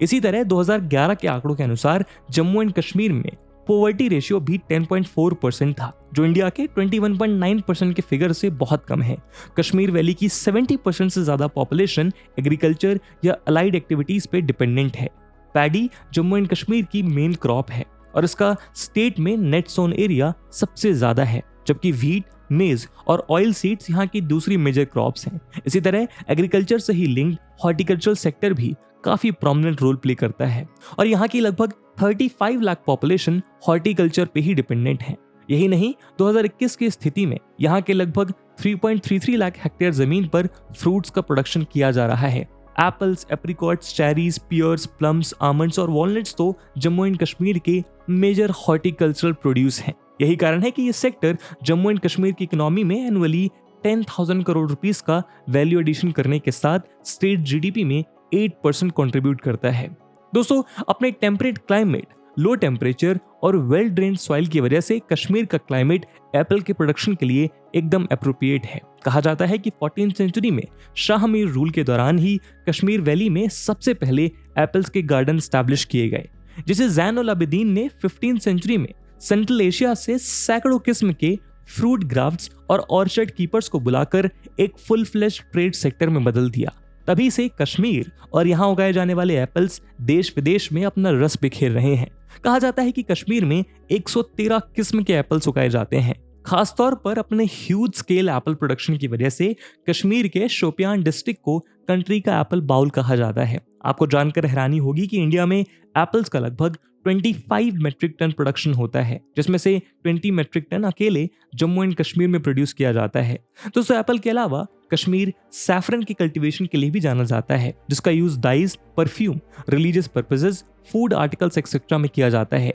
इसी तरह 2011 के आंकड़ों के अनुसार जम्मू एंड कश्मीर में पॉवर्टी रेशियो भी 10.4% था, जो इंडिया के 21.9% के फिगर से बहुत कम है। कश्मीर वैली की 70% से ज्यादा पॉपुलेशन एग्रीकल्चर या अलाइड एक्टिविटीज पे डिपेंडेंट है। पैडी जम्मू एंड कश्मीर की मेन क्रॉप है और इसका स्टेट में नेट सोन एरिया सबसे ज्यादा है, जबकि व्हीट, मेज और ऑयल सीड्स यहाँ की दूसरी मेजर क्रॉप्स हैं। इसी तरह एग्रीकल्चर से ही लिंक्ड हॉर्टिकल्चरल सेक्टर भी काफी प्रोमिनेंट रोल प्ले करता है और यहाँ की लगभग 35 लाख पॉपुलेशन हॉर्टिकल्चर पे ही डिपेंडेंट है। यही नहीं, 2021 की स्थिति में यहाँ के लगभग 3.33 लाख हेक्टेयर जमीन पर फ्रूट्स का प्रोडक्शन किया जा रहा है। Apples, apricots, cherries, pears, plums, almonds और वॉलनट्स तो जम्मू एंड कश्मीर के मेजर हॉर्टिकल्चरल प्रोड्यूस हैं। यही कारण है कि ये सेक्टर जम्मू एंड कश्मीर की इकोनॉमी में एनुअली 10,000 करोड़ रुपीस का वैल्यू एडिशन करने के साथ स्टेट जीडीपी में 8% कंट्रीब्यूट करता है। दोस्तों, अपने टेम्परेट क्लाइमेट, लो टेम्परेचर और वेल ड्रेन्ड सॉइल की वजह से कश्मीर का क्लाइमेट एप्पल के प्रोडक्शन के लिए एकदम अप्रोप्रिएट है। कहा जाता है कि 14th सेंचुरी में शाह मीर रूल के दौरान ही कश्मीर वैली में सबसे पहले एप्पल्स के गार्डन स्टैब्लिश किए गए, जिसे ज़ैन उल आबिदीन ने 15th सेंचुरी में सेंट्रल एशिया से सैकड़ों किस्म के फ्रूट ग्राफ्ट्स और ऑर्चर्ड कीपर्स को बुलाकर एक फुल फ्लेश्ड ट्रेड सेक्टर में बदल दिया। तभी से कश्मीर और यहाँ उगाए जाने वाले एप्पल्स देश विदेश में अपना रस बिखेर रहे हैं। कहा जाता है कि कश्मीर में 113 किस्म के एप्पल्स उगाए जाते हैं। खासतौर पर अपने ह्यूज स्केल एप्पल प्रोडक्शन की वजह से कश्मीर के शोपियान डिस्ट्रिक्ट को कंट्री का एप्पल बाउल कहा जाता है। आपको जानकर हैरानी होगी कि इंडिया में एप्पल्स का लगभग 25 मेट्रिक टन प्रोडक्शन होता है, जिसमें से 20 मेट्रिक टन अकेले जम्मू एंड कश्मीर में प्रोड्यूस किया जाता है। दोस्तों, एप्पल के अलावा कश्मीर सैफरन की कल्टीवेशन के लिए भी जाना जाता है, जिसका use dyes, perfume, religious purposes, food articles etcetera में किया जाता है।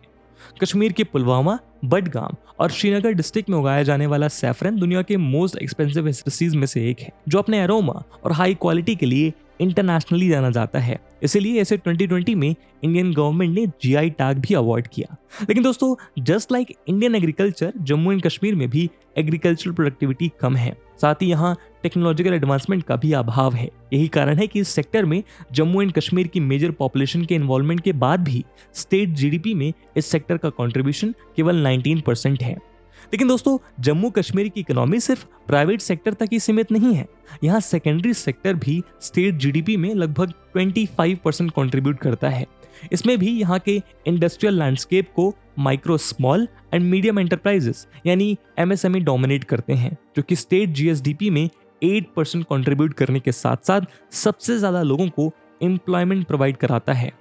कश्मीर के पुलवामा, बडगाम और श्रीनगर डिस्ट्रिक्ट में उगाया जाने वाला सैफरन दुनिया के मोस्ट एक्सपेंसिव स्पीसीज में से एक है, जो अपने अरोमा और हाई क्वालिटी के लिए इंटरनेशनली जाना जाता है। इसीलिए इसे 2020 में इंडियन गवर्नमेंट ने जीआई टैग भी अवार्ड किया। लेकिन दोस्तों, just like Indian agriculture, Jammu and Kashmir में भी एग्रीकल्चरल प्रोडक्टिविटी कम है। साथ ही यहाँ टेक्नोलॉजिकल एडवांसमेंट का भी अभाव है। यही कारण है कि इस सेक्टर में जम्मू एंड कश्मीर की मेजर पॉपुलेशन के इन्वॉल्वमेंट के बाद भी स्टेट जीडीपी में इस सेक्टर का कंट्रीब्यूशन केवल 19% है। लेकिन दोस्तों, जम्मू कश्मीर की इकोनॉमी सिर्फ प्राइवेट सेक्टर तक ही सीमित नहीं है। यहाँ सेकेंडरी सेक्टर भी स्टेट जीडीपी में लगभग 25% कंट्रीब्यूट करता है। इसमें भी यहाँ के इंडस्ट्रियल लैंडस्केप को micro, small and medium enterprises यानी एमएसएमई डोमिनेट करते हैं, जो कि स्टेट जीएसडीपी में 8% कंट्रीब्यूट करने के साथ साथ सबसे ज्यादा लोगों को एम्प्लॉयमेंट प्रोवाइड कराता है।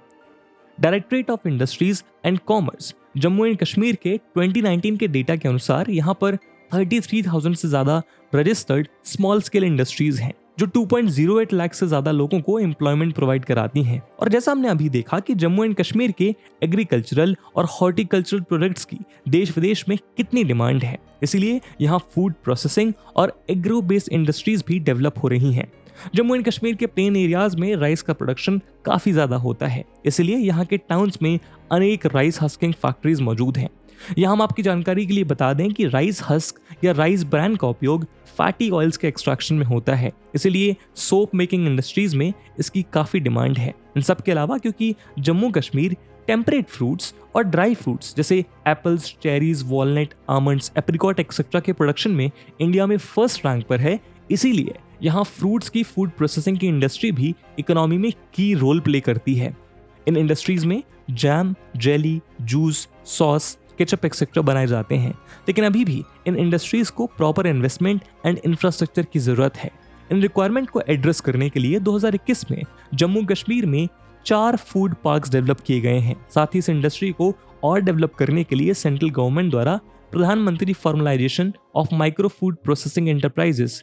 Directorate of industries and commerce Jammu and Kashmir के 2019 के डेटा के अनुसार यहाँ पर 33,000 से ज्यादा रजिस्टर्ड स्मॉल स्केल इंडस्ट्रीज हैं, जो 2.08 लाख से ज्यादा लोगों को एम्प्लॉयमेंट प्रोवाइड कराती हैं। और जैसा हमने अभी देखा कि जम्मू एंड कश्मीर के एग्रीकल्चरल और हॉर्टिकल्चरल प्रोडक्ट्स की देश विदेश में कितनी डिमांड है, इसीलिए यहाँ फूड प्रोसेसिंग और एग्रो बेस्ड इंडस्ट्रीज भी डेवलप हो रही हैं। जम्मू एंड कश्मीर के प्लेन एरियाज में राइस का प्रोडक्शन काफी ज्यादा होता है, इसलिए यहाँ के टाउन्स में अनेक राइस हस्किंग फैक्ट्रीज मौजूद हैं। यहाँ हम आपकी जानकारी के लिए बता दें कि राइस हस्क या राइस ब्रांड का उपयोग फैटी ऑयल्स के एक्सट्रैक्शन में होता है, इसलिए सोप मेकिंग इंडस्ट्रीज में इसकी काफी डिमांड है। इन सब के अलावा क्योंकि जम्मू कश्मीर टेम्परेट फ्रूट्स और ड्राई फ्रूट्स जैसे apples, cherries, walnut, almonds, apricot etcetera के प्रोडक्शन में इंडिया में फर्स्ट रैंक पर है, इसीलिए यहाँ फ्रूट्स की फूड प्रोसेसिंग की इंडस्ट्री भी इकोनॉमी में की रोल प्ले करती है। इन इंडस्ट्रीज में jam, jelly, juice, sauce, ketchup etcetera बनाए जाते हैं, लेकिन अभी भी इन इंडस्ट्रीज को प्रॉपर इन्वेस्टमेंट एंड इंफ्रास्ट्रक्चर की जरूरत है। इन रिक्वायरमेंट को एड्रेस करने के लिए 2021 में जम्मू कश्मीर में 4 फूड पार्क्स डेवलप किए गए हैं। साथ ही इस इंडस्ट्री को और डेवलप करने के लिए सेंट्रल गवर्नमेंट द्वारा प्रधानमंत्री formalisation of micro food processing enterprises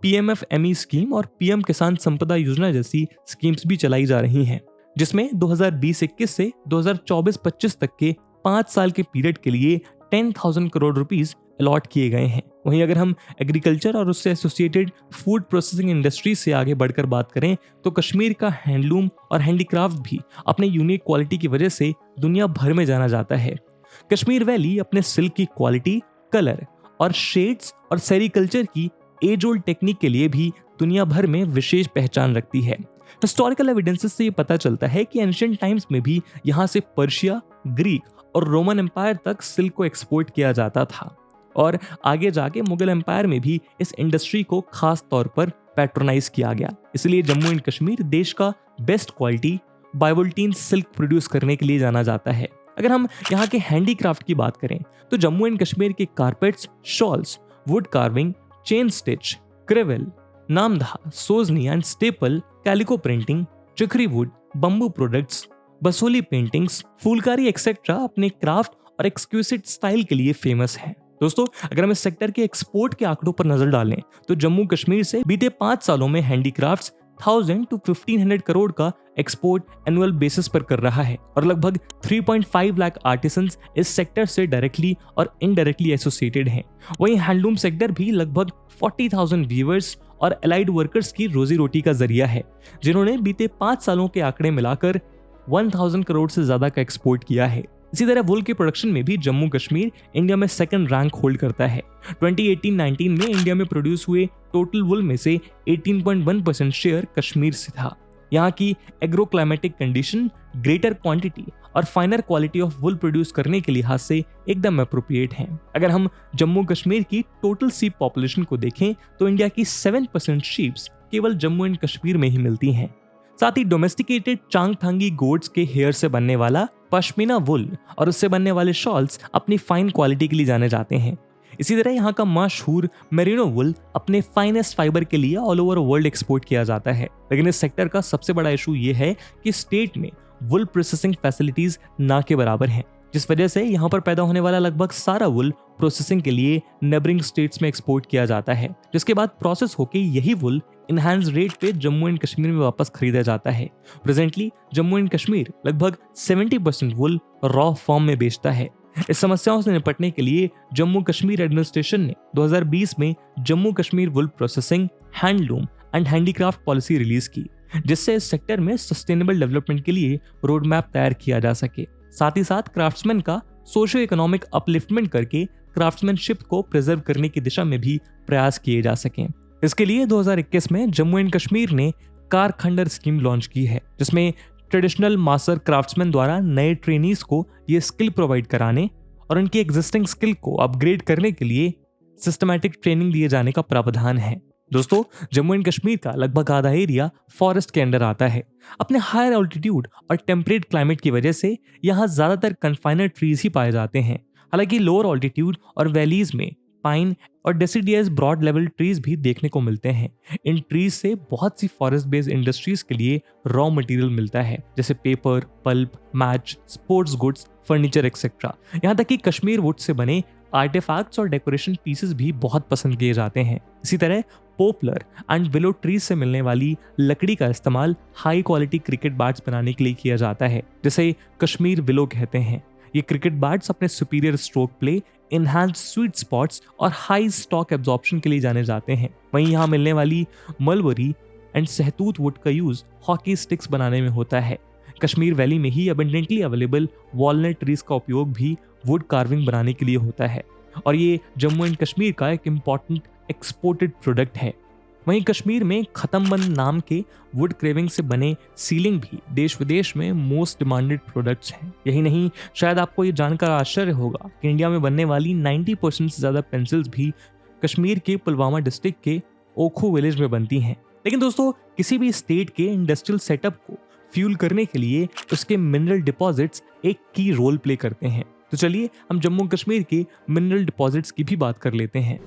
PMFME scheme और PM किसान संपदा योजना जैसी स्कीम्स भी चलाई जा रही हैं, जिसमें 2020-21 से 2024-25 तक के 5 साल के पीरियड के लिए 10,000 करोड़ रुपीस अलॉट किए गए हैं। वहीं अगर हम एग्रीकल्चर और उससे एसोसिएटेड फूड प्रोसेसिंग इंडस्ट्री से आगे बढ़कर बात करें तो कश्मीर का हैंडलूम और हैंडीक्राफ्ट भी अपने यूनिक क्वालिटी की वजह से दुनिया भर में जाना जाता है। कश्मीर वैली अपने सिल्क की क्वालिटी, कलर और शेड्स और सेरिकल्चर की एज ओल्ड टेक्निक के लिए भी दुनिया भर में विशेष पहचान रखती है। हिस्टोरिकल एविडेंसेस से ये पता चलता है कि एंशिएंट टाइम्स में भी यहाँ से पर्शिया, ग्रीक और रोमन एम्पायर तक सिल्क को एक्सपोर्ट किया जाता था और आगे जाके मुगल एम्पायर में भी इस इंडस्ट्री को खास तौर पर पैट्रोनाइज किया गया। इसलिए जम्मू एंड कश्मीर देश का बेस्ट क्वालिटी बाइवोल्टीन सिल्क प्रोड्यूस करने के लिए जाना जाता है। अगर हम यहाँ के हैंडीक्राफ्ट की बात करें तो जम्मू एंड कश्मीर के carpets, shawls, wood carving, chain stitch, crewel, namda, sozni and staple, calico printing, chikri wood, bamboo products, Basohli paintings, phulkari etcetera अपने क्राफ्ट और एक्सक्यूसिव स्टाइल के लिए फेमस है। दोस्तों, अगर हम इस सेक्टर के एक्सपोर्ट के आंकड़ों पर नजर डालें तो जम्मू कश्मीर से बीते 5 सालों में हैंडीक्राफ्ट्स 1000 to 1500 करोड़ का एक्सपोर्ट एनुअल बेसिस पर कर रहा है और लगभग 3.5 लाख आर्टिसंस इस सेक्टर से डायरेक्टली और इनडायरेक्टली एसोसिएटेड हैं। वहीं हैंडलूम सेक्टर भी लगभग 40,000 वीवर्स और एलाइड वर्कर्स की रोजी रोटी का जरिया है, जिन्होंने बीते 5 सालों के आंकड़े मिलाकर 1000 करोड़ से ज्यादा का एक्सपोर्ट किया है। इसी तरह वुल के प्रोडक्शन में भी जम्मू कश्मीर इंडिया में सेकंड रैंक होल्ड करता है। 2018-19 में इंडिया में प्रोड्यूस हुए टोटल वुल में से 18.1% शेयर कश्मीर से था। यहाँ की agro climatic condition, greater quantity और finer quality of wool produce करने के लिहाज से एकदम अप्रोप्रिएट है। अगर हम जम्मू कश्मीर की टोटल सीप पॉपुलेशन को देखें तो इंडिया की 7% शीप्स केवल जम्मू एंड कश्मीर में ही मिलती हैं। साथ ही डोमेस्टिकेटेड चांगथांगी गोड्स के हेयर से बनने वाला पश्मीना वुल और उससे बनने वाले शॉल्स अपनी फाइन क्वालिटी के लिए जाने जाते हैं। इसी तरह यहाँ का मशहूर मेरिनो वुल अपने फाइनेस्ट फाइबर के लिए ऑल ओवर वर्ल्ड एक्सपोर्ट किया जाता है। लेकिन इस सेक्टर का सबसे बड़ा इशू ये है कि स्टेट में वुल प्रोसेसिंग फैसिलिटीज ना के बराबर हैं, जिस वजह से यहाँ पर पैदा होने वाला लगभग सारा वुल प्रोसेसिंग के लिए नेबरिंग स्टेट्स में एक्सपोर्ट किया जाता है, जिसके बाद प्रोसेस होकर यही वुल इनहैंस रेट पे जम्मू एंड कश्मीर में वापस खरीदा जाता है। प्रेजेंटली जम्मू एंड कश्मीर लगभग 70% वुल रॉ फॉर्म में बेचता है। इस समस्याओं से निपटने के लिए जम्मू कश्मीर एडमिनिस्ट्रेशन ने 2020 में Jammu Kashmir wool processing, handloom and handicraft policy release की, जिससे इस सेक्टर में सस्टेनेबल डेवलपमेंट के लिए रोड मैप तैयार किया जा सके। साथ ही साथ क्राफ्ट्समैन का सोशियो इकोनॉमिक अपलिफ्टमेंट करके क्राफ्ट्समैनशिप को प्रिजर्व करने की दिशा में भी प्रयास किए जा सकें। इसके लिए 2021 में जम्मू एंड कश्मीर ने कारखंडर स्कीम लॉन्च की है, जिसमें ट्रेडिशनल मास्टर क्राफ्ट्समैन द्वारा नए ट्रेनीज को ये स्किल प्रोवाइड कराने और उनकी एग्जिस्टिंग स्किल को अपग्रेड करने के लिए सिस्टमैटिक ट्रेनिंग दिए जाने का प्रावधान है। दोस्तों, जम्मू एंड कश्मीर का लगभग आधा एरिया फॉरेस्ट के अंडर आता है। अपने हायर ऑल्टीट्यूड और टेम्परेट क्लाइमेट की वजह से यहाँ ज्यादातर कन्फाइनर ट्रीज ही पाए जाते हैं। हालांकि लोअर ऑल्टीट्यूड और वैलीज में पाइन और डेसिडियस ब्रॉड लेवल ट्रीज भी देखने को मिलते हैं। इन ट्रीज से बहुत सी फॉरेस्ट बेस्ड इंडस्ट्रीज के लिए रॉ मटेरियल मिलता है, जैसे paper, pulp, match, sports goods, furniture etcetera. यहाँ तक कि कश्मीर वुड से बने आर्टिफैक्ट्स और डेकोरेशन पीसेस भी बहुत पसंद किए जाते हैं। इसी तरह पोपलर एंड विलो ट्रीज से मिलने वाली लकड़ी का इस्तेमाल हाई क्वालिटी क्रिकेट बैट्स बनाने के लिए किया जाता है, जिसे कश्मीर विलो कहते हैं। ये क्रिकेट बैट्स अपने superior stroke play, enhanced sweet spots और हाई स्टॉक एब्जॉर्प्शन के लिए जाने जाते हैं। वहीं यहाँ मिलने वाली मलबरी एंड सहतूत वुड का यूज हॉकी स्टिक्स बनाने में होता है। कश्मीर वैली में ही अबंडेंटली अवेलेबल वॉलनट ट्रीज का उपयोग भी वुड कार्विंग बनाने के लिए होता है और ये जम्मू एंड कश्मीर का एक इम्पॉर्टेंट एक्सपोर्टेड प्रोडक्ट है। वहीं कश्मीर में खतमबंद नाम के वुड क्रेविंग से बने सीलिंग भी देश विदेश में मोस्ट डिमांडेड प्रोडक्ट्स हैं। यही नहीं, शायद आपको ये जानकर आश्चर्य होगा कि इंडिया में बनने वाली 90% से ज़्यादा पेंसिल्स भी कश्मीर के पुलवामा डिस्ट्रिक्ट के ओखो विलेज में बनती हैं। लेकिन दोस्तों, किसी भी स्टेट के इंडस्ट्रियल सेटअप को फ्यूल करने के लिए उसके मिनरल डिपॉजिट्स एक की रोल प्ले करते हैं। तो चलिए हम जम्मू कश्मीर के मिनरल डिपॉजिट्स की भी बात कर लेते हैं।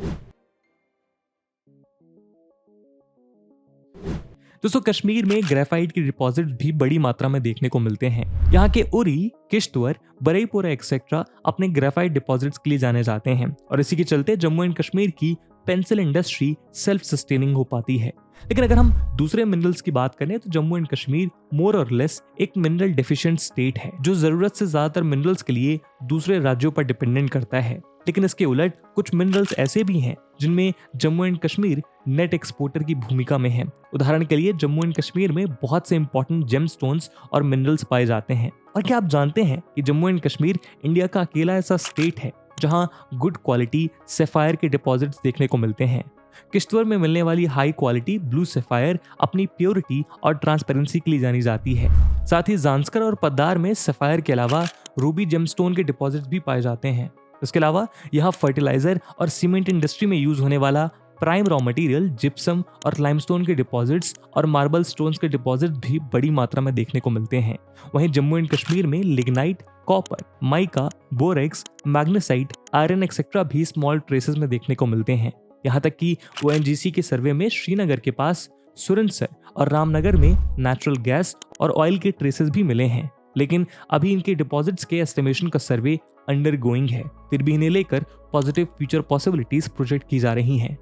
दोस्तों, कश्मीर में ग्रेफाइट के डिपॉजिट भी बड़ी मात्रा में देखने को मिलते हैं। यहाँ के उरी, किश्तवाड़, बरेपुरा एक्सेट्रा अपने ग्रेफाइट डिपॉजिट्स के लिए जाने जाते हैं और इसी के चलते जम्मू एंड कश्मीर की पेंसिल इंडस्ट्री सेल्फ सस्टेनिंग हो पाती है। लेकिन अगर हम दूसरे मिनरल्स की बात करें तो जम्मू एंड कश्मीर मोर और लेस एक मिनरल डेफिशिएंट स्टेट है, जो जरूरत से ज्यादातर मिनरल्स के लिए दूसरे राज्यों पर डिपेंडेंट करता है। लेकिन इसके उलट कुछ मिनरल्स ऐसे भी हैं जिनमें Jammu and Kashmir net exporter की भूमिका में है। उदाहरण के लिए जम्मू एंड कश्मीर में बहुत से इंपॉर्टेंट जेमस्टोन्स और मिनरल्स पाए जाते हैं। और क्या आप जानते हैं कि जम्मू एंड कश्मीर इंडिया का अकेला ऐसा स्टेट है जहां गुड क्वालिटी सैफायर के डिपॉजिट्स देखने को मिलते हैं। किश्तवाड़ में मिलने वाली हाई क्वालिटी ब्लू सैफायर अपनी प्योरिटी और ट्रांसपेरेंसी के लिए जानी जाती है। साथ ही जांस्कर और पद्दार में सैफायर के अलावा रूबी जेमस्टोन के डिपॉजिट्स भी पाए जाते हैं। इसके अलावा यहाँ फर्टिलाइजर और सीमेंट इंडस्ट्री में यूज होने वाला प्राइम रॉ मटेरियल जिप्सम और लाइमस्टोन के डिपॉजिट्स और मार्बल स्टोन्स के डिपॉजिट्स भी बड़ी मात्रा में देखने को मिलते हैं। वहीं जम्मू एंड कश्मीर में lignite, copper, mica, borax, magnesite, iron etcetera भी स्मॉल ट्रेसेस में देखने को मिलते हैं। यहाँ तक कि ONGC के सर्वे में श्रीनगर के पास सुरनसर और रामनगर में नेचुरल गैस और ऑयल के ट्रेसेस भी मिले हैं, लेकिन अभी इनके डिपॉजिट्स के एस्टिमेशन का सर्वे अंडर गोइंग है। फिर भी इन्हें लेकर पॉजिटिव फ्यूचर पॉसिबिलिटीज प्रोजेक्ट की जा रही हैं।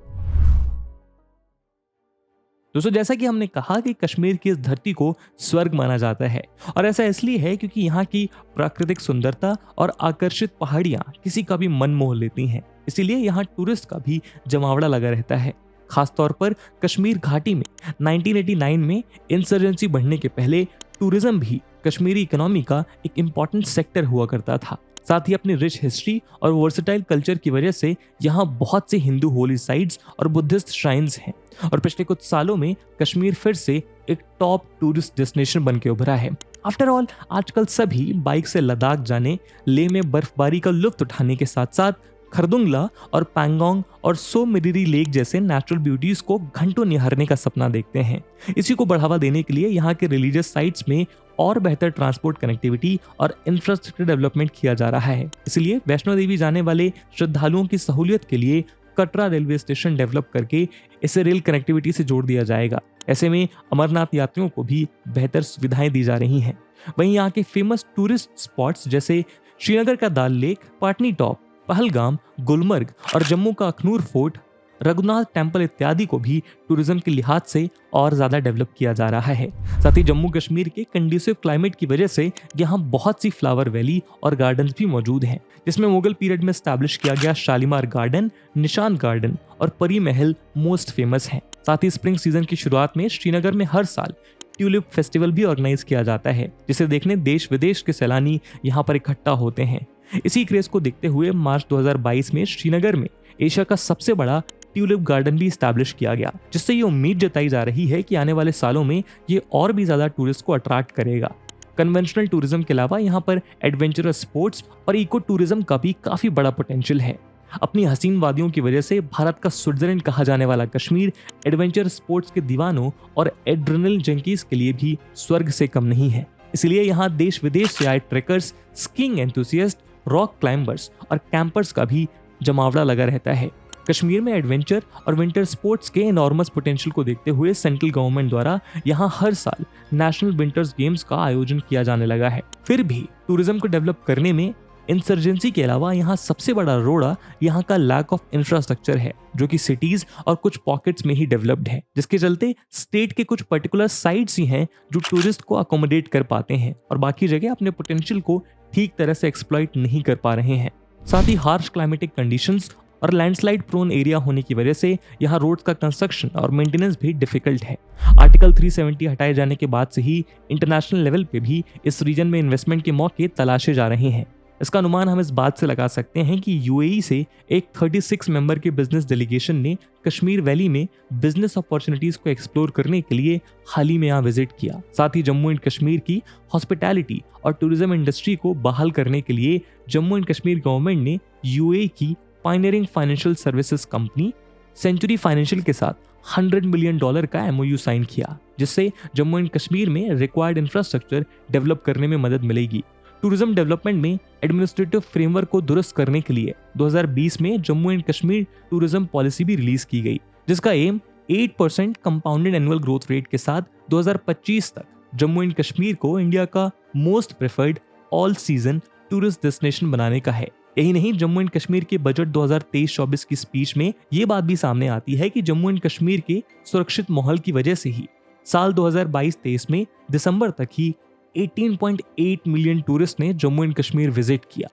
दोस्तों, जैसा कि हमने कहा कि कश्मीर की इस धरती को स्वर्ग माना जाता है, और ऐसा इसलिए है क्योंकि यहाँ की प्राकृतिक सुंदरता और आकर्षित पहाड़ियाँ किसी का भी मन मोह लेती हैं। इसीलिए यहाँ टूरिस्ट का भी जमावड़ा लगा रहता है। खासतौर पर कश्मीर घाटी में 1989 में इंसर्जेंसी बढ़ने के पहले टूरिज्म भी कश्मीरी इकोनॉमी का एक इम्पॉर्टेंट सेक्टर हुआ करता था। साथ ही अपनी रिच हिस्ट्री और वर्सेटाइल कल्चर की वजह से यहाँ बहुत से हिंदू होली साइट्स और बुद्धिस्ट श्राइन्स हैं, और पिछले कुछ सालों में कश्मीर फिर से एक टॉप टूरिस्ट डेस्टिनेशन बन के उभरा है। आफ्टर ऑल, आजकल सभी बाइक से लद्दाख जाने, लेह में बर्फबारी का लुत्फ उठाने के साथ साथ खरदुंगला और पैंगोंग और सो मिरिरी लेक जैसे नेचुरल ब्यूटीज को घंटों निहारने का सपना देखते हैं। इसी को बढ़ावा देने के लिए यहाँ के रिलीजियस साइट्स में और बेहतर ट्रांसपोर्ट कनेक्टिविटी और इंफ्रास्ट्रक्चर डेवलपमेंट किया जा रहा है। इसलिए वैष्णो देवी जाने वाले श्रद्धालुओं की सहूलियत के लिए कटरा रेलवे स्टेशन डेवलप करके इसे रेल कनेक्टिविटी से जोड़ दिया जाएगा। ऐसे में अमरनाथ यात्रियों को भी बेहतर सुविधाएं दी जा रही हैं। वहीं यहाँ के फेमस टूरिस्ट स्पॉट्स जैसे श्रीनगर का दाल लेक, पाटनी टॉप, पहलगाम, गुलमर्ग और जम्मू का अखनूर फोर्ट, रघुनाथ टेम्पल इत्यादि को भी टूरिज्म के लिहाज से और ज्यादा डेवलप किया जा रहा है। साथ ही जम्मू कश्मीर के कंडीसिव क्लाइमेट की वजह से यहाँ बहुत सी फ्लावर वैली और गार्डन्स भी मौजूद हैं, जिसमें मुगल पीरियड में एस्टैब्लिश किया गया शालीमार गार्डन, निशान गार्डन और परी महल मोस्ट फेमस हैं। साथ ही स्प्रिंग सीजन की शुरुआत में श्रीनगर में हर साल ट्यूलिप फेस्टिवल भी ऑर्गेनाइज किया जाता है, जिसे देखने देश विदेश के सैलानी यहाँ पर इकट्ठा होते हैं। इसी क्रेज को देखते हुए मार्च 2022 में श्रीनगर में एशिया का सबसे बड़ा ट्यूलिप गार्डन भी स्टैब्लिश किया गया, जिससे ये उम्मीद जताई जा रही है कि आने वाले सालों में ये और भी ज्यादा टूरिस्ट को अट्रैक्ट करेगा। कन्वेंशनल टूरिज्म के अलावा यहाँ पर एडवेंचरस स्पोर्ट्स और इको टूरिज्म का भी काफी बड़ा पोटेंशियल है। अपनी हसीन वादियों की वजह से भारत का स्विट्जरलैंड कहा जाने वाला कश्मीर एडवेंचर स्पोर्ट्स के दीवानों और एड्रेनलिन जंकीज के लिए भी स्वर्ग से कम नहीं है। इसलिए यहाँ देश विदेश से आए trekkers, skiing enthusiast, rock climbers और कैंपर्स का भी जमावड़ा लगा रहता है। कश्मीर में एडवेंचर और विंटर स्पोर्ट्स के एनॉर्मस पोटेंशियल को देखते हुए सेंट्रल गवर्नमेंट द्वारा यहाँ हर साल नेशनल विंटर्स गेम्स का आयोजन किया जाने लगा है। फिर भी टूरिज्म को डेवलप करने में इंसर्जेंसी के अलावा यहाँ सबसे बड़ा रोड़ा यहाँ का लैक ऑफ इंफ्रास्ट्रक्चर है, जो कि सिटीज और कुछ पॉकेट्स में ही डेवलप्ड है, जिसके चलते स्टेट के कुछ पर्टिकुलर साइट्स ही हैं जो टूरिस्ट को अकोमोडेट कर पाते हैं और बाकी जगह अपने पोटेंशियल को ठीक तरह से एक्सप्लॉइट नहीं कर पा रहे हैं। साथ ही हार्श क्लाइमेटिक कंडीशंस और लैंडस्लाइड प्रोन एरिया होने की वजह से यहाँ रोड्स का कंस्ट्रक्शन और मेंटेनेंस भी डिफिकल्ट है। आर्टिकल 370 हटाए जाने के बाद से ही इंटरनेशनल लेवल पे भी इस रीजन में इन्वेस्टमेंट के मौके तलाशे जा रहे हैं। इसका अनुमान हम इस बात से लगा सकते हैं कि यूएई से एक 36 मेंबर के बिजनेस डेलीगेशन ने कश्मीर वैली में बिजनेस अपॉर्चुनिटीज को एक्सप्लोर करने के लिए हाल ही में यहाँ विजिट किया। साथ ही जम्मू एंड कश्मीर की हॉस्पिटैलिटी और टूरिज्म इंडस्ट्री को बहाल करने के लिए जम्मू एंड कश्मीर गवर्नमेंट ने यूएई की pioneering financial services company century financial के साथ $100 मिलियन का MOU साइन किया, जिससे जम्मू एंड कश्मीर में रिक्वायर्ड इंफ्रास्ट्रक्चर डेवलप करने में मदद मिलेगी। टूरिज्म डेवलपमेंट में एडमिनिस्ट्रेटिव फ्रेमवर्क को दुरुस्त करने के लिए 2020 में Jammu and Kashmir tourism policy भी रिलीज की गई, जिसका aim 8% compounded annual growth rate के साथ 2025 तक जम्मू एंड कश्मीर को इंडिया का most preferred all season tourist destination बनाने का है। यही नहीं, जम्मू एंड कश्मीर के बजट 2023-24 की स्पीच में ये बात भी सामने आती है कि जम्मू एंड कश्मीर के सुरक्षित माहौल की वजह से ही साल 2022-23 में दिसंबर तक ही 18.8 मिलियन टूरिस्ट ने जम्मू एंड कश्मीर विजिट किया।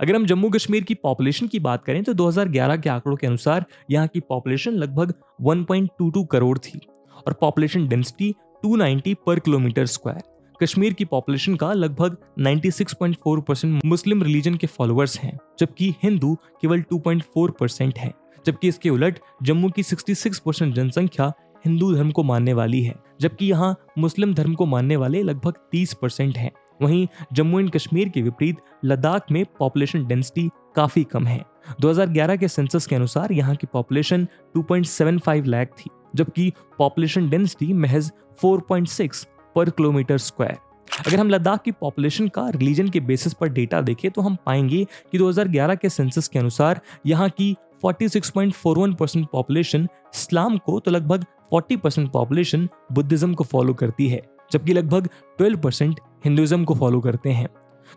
अगर हम जम्मू कश्मीर की पॉपुलेशन की बात करें तो 2011 के आंकड़ों के अनुसार यहाँ की पॉपुलेशन लगभग 1.22 करोड़ थी और पॉपुलेशन डेंसिटी 290 पर किलोमीटर स्क्वायर। कश्मीर की पॉपुलेशन का लगभग 96.4% मुस्लिम रिलीजन के फॉलोअर्स हैं, जबकि हिंदू केवल 2.4% है। जबकि इसके उलट जम्मू की 66% जनसंख्या हिंदू धर्म को मानने वाली है, जबकि यहाँ मुस्लिम धर्म को मानने वाले लगभग 30% हैं। वहीं जम्मू एंड कश्मीर के विपरीत लद्दाख में पॉपुलेशन डेंसिटी काफी कम है। 2011 के सेंसस के अनुसार यहाँ की पॉपुलेशन 2.75 लाख थी, जबकि पॉपुलेशन डेंसिटी महज 4.6 पर किलोमीटर स्क्वायर। अगर हम लद्दाख की पॉपुलेशन का रिलीजन के बेसिस पर डेटा देखें तो हम पाएंगे कि 2011 के सेंसस के अनुसार यहाँ की 46.41% पॉपुलेशन इस्लाम को तो लगभग 40% पॉपुलेशन बुद्धिज्म को फॉलो करती है, जबकि लगभग 12% हिंदुइज्म को फॉलो करते हैं।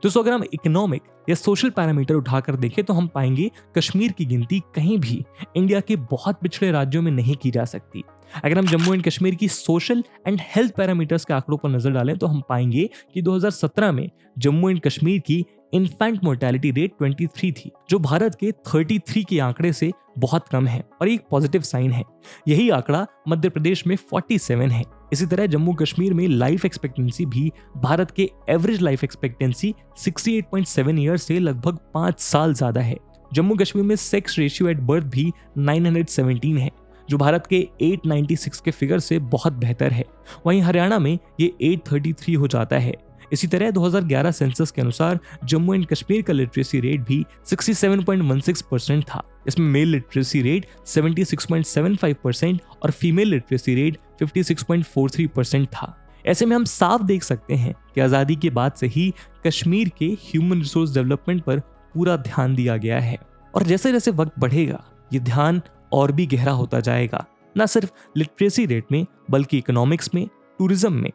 दोस्तों, अगर हम इकोनॉमिक या सोशल पैरामीटर उठाकर देखें तो हम पाएंगे कश्मीर की गिनती कहीं भी इंडिया के बहुत पिछड़े राज्यों में नहीं की जा सकती। अगर हम जम्मू एंड कश्मीर की सोशल एंड हेल्थ पैरामीटर्स के आंकड़ों पर नजर डालें तो हम पाएंगे कि 2017 में जम्मू एंड कश्मीर की इन्फेंट मोर्टेलिटी रेट 23 थी, जो भारत के 33 के आंकड़े से बहुत कम है और एक पॉजिटिव साइन है। यही आंकड़ा मध्य प्रदेश में 47 है। इसी तरह जम्मू कश्मीर में लाइफ एक्सपेक्टेंसी भी भारत के एवरेज लाइफ एक्सपेक्टेंसी 68.7 ईयर्स से लगभग 5 साल ज्यादा है। जम्मू कश्मीर में सेक्स रेशियो एट बर्थ भी 917 है, जो भारत के 896 के फिगर से बहुत बेहतर है। वहीं हरियाणा में ये 833 हो जाता है। इसी तरह 2011 सेंसस के अनुसार जम्मू एंड कश्मीर का लिटरेसी रेट भी 67.16% था। इसमें मेल लिटरेसी रेट 76.75% और फीमेल लिटरेसी रेट 56.43% था। ऐसे में हम साफ देख सकते हैं कि आज़ादी के बाद से ही कश्मीर के ह्यूमन रिसोर्स डेवलपमेंट पर पूरा ध्यान दिया गया है और जैसे जैसे वक्त बढ़ेगा ये ध्यान और भी गहरा होता जाएगा, न सिर्फ लिटरेसी रेट में बल्कि इकोनॉमिक्स में, टूरिज्म में,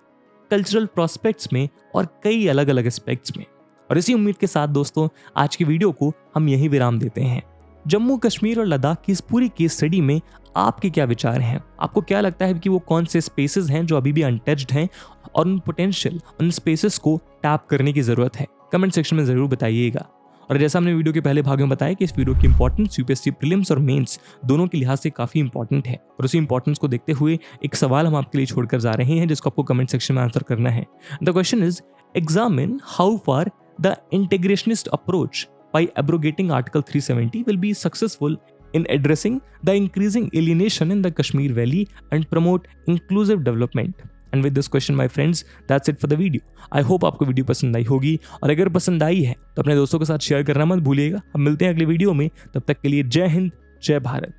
कल्चरल प्रोस्पेक्ट्स में और कई अलग अलग एस्पेक्ट्स में। और इसी उम्मीद के साथ दोस्तों आज की वीडियो को हम यही विराम देते हैं। जम्मू कश्मीर और लद्दाख की इस पूरी केस स्टडी में आपके क्या विचार हैं? आपको क्या लगता है कि वो कौन से स्पेसेस हैं जो अभी भी अनटच्ड हैं और उन पोटेंशियल उन स्पेसेस को टैप करने की जरूरत है? कमेंट सेक्शन में जरूर बताइएगा। और जैसा हमने वीडियो के पहले भाग में बताया कि इस वीडियो की इंपॉर्टेंस यूपीएससी प्रीलिम्स और मेंस दोनों के लिहाज से काफी इंपॉर्टेंट है और उसी इंपॉर्टेंस को देखते हुए एक सवाल हम आपके लिए छोड़कर जा रहे हैं जिसको आपको कमेंट सेक्शन में आंसर करना है। The question is examine how far the integrationist approach by abrogating article 370 will be successful in addressing the increasing alienation in the Kashmir Valley and promote inclusive development. And with this question, my friends, that's it for the video. I hope आपको video पसंद आई होगी और अगर पसंद आई है तो अपने दोस्तों के साथ शेयर करना मत भूलिएगा। हम मिलते हैं अगले वीडियो में, तब तक के लिए जय हिंद, जय भारत।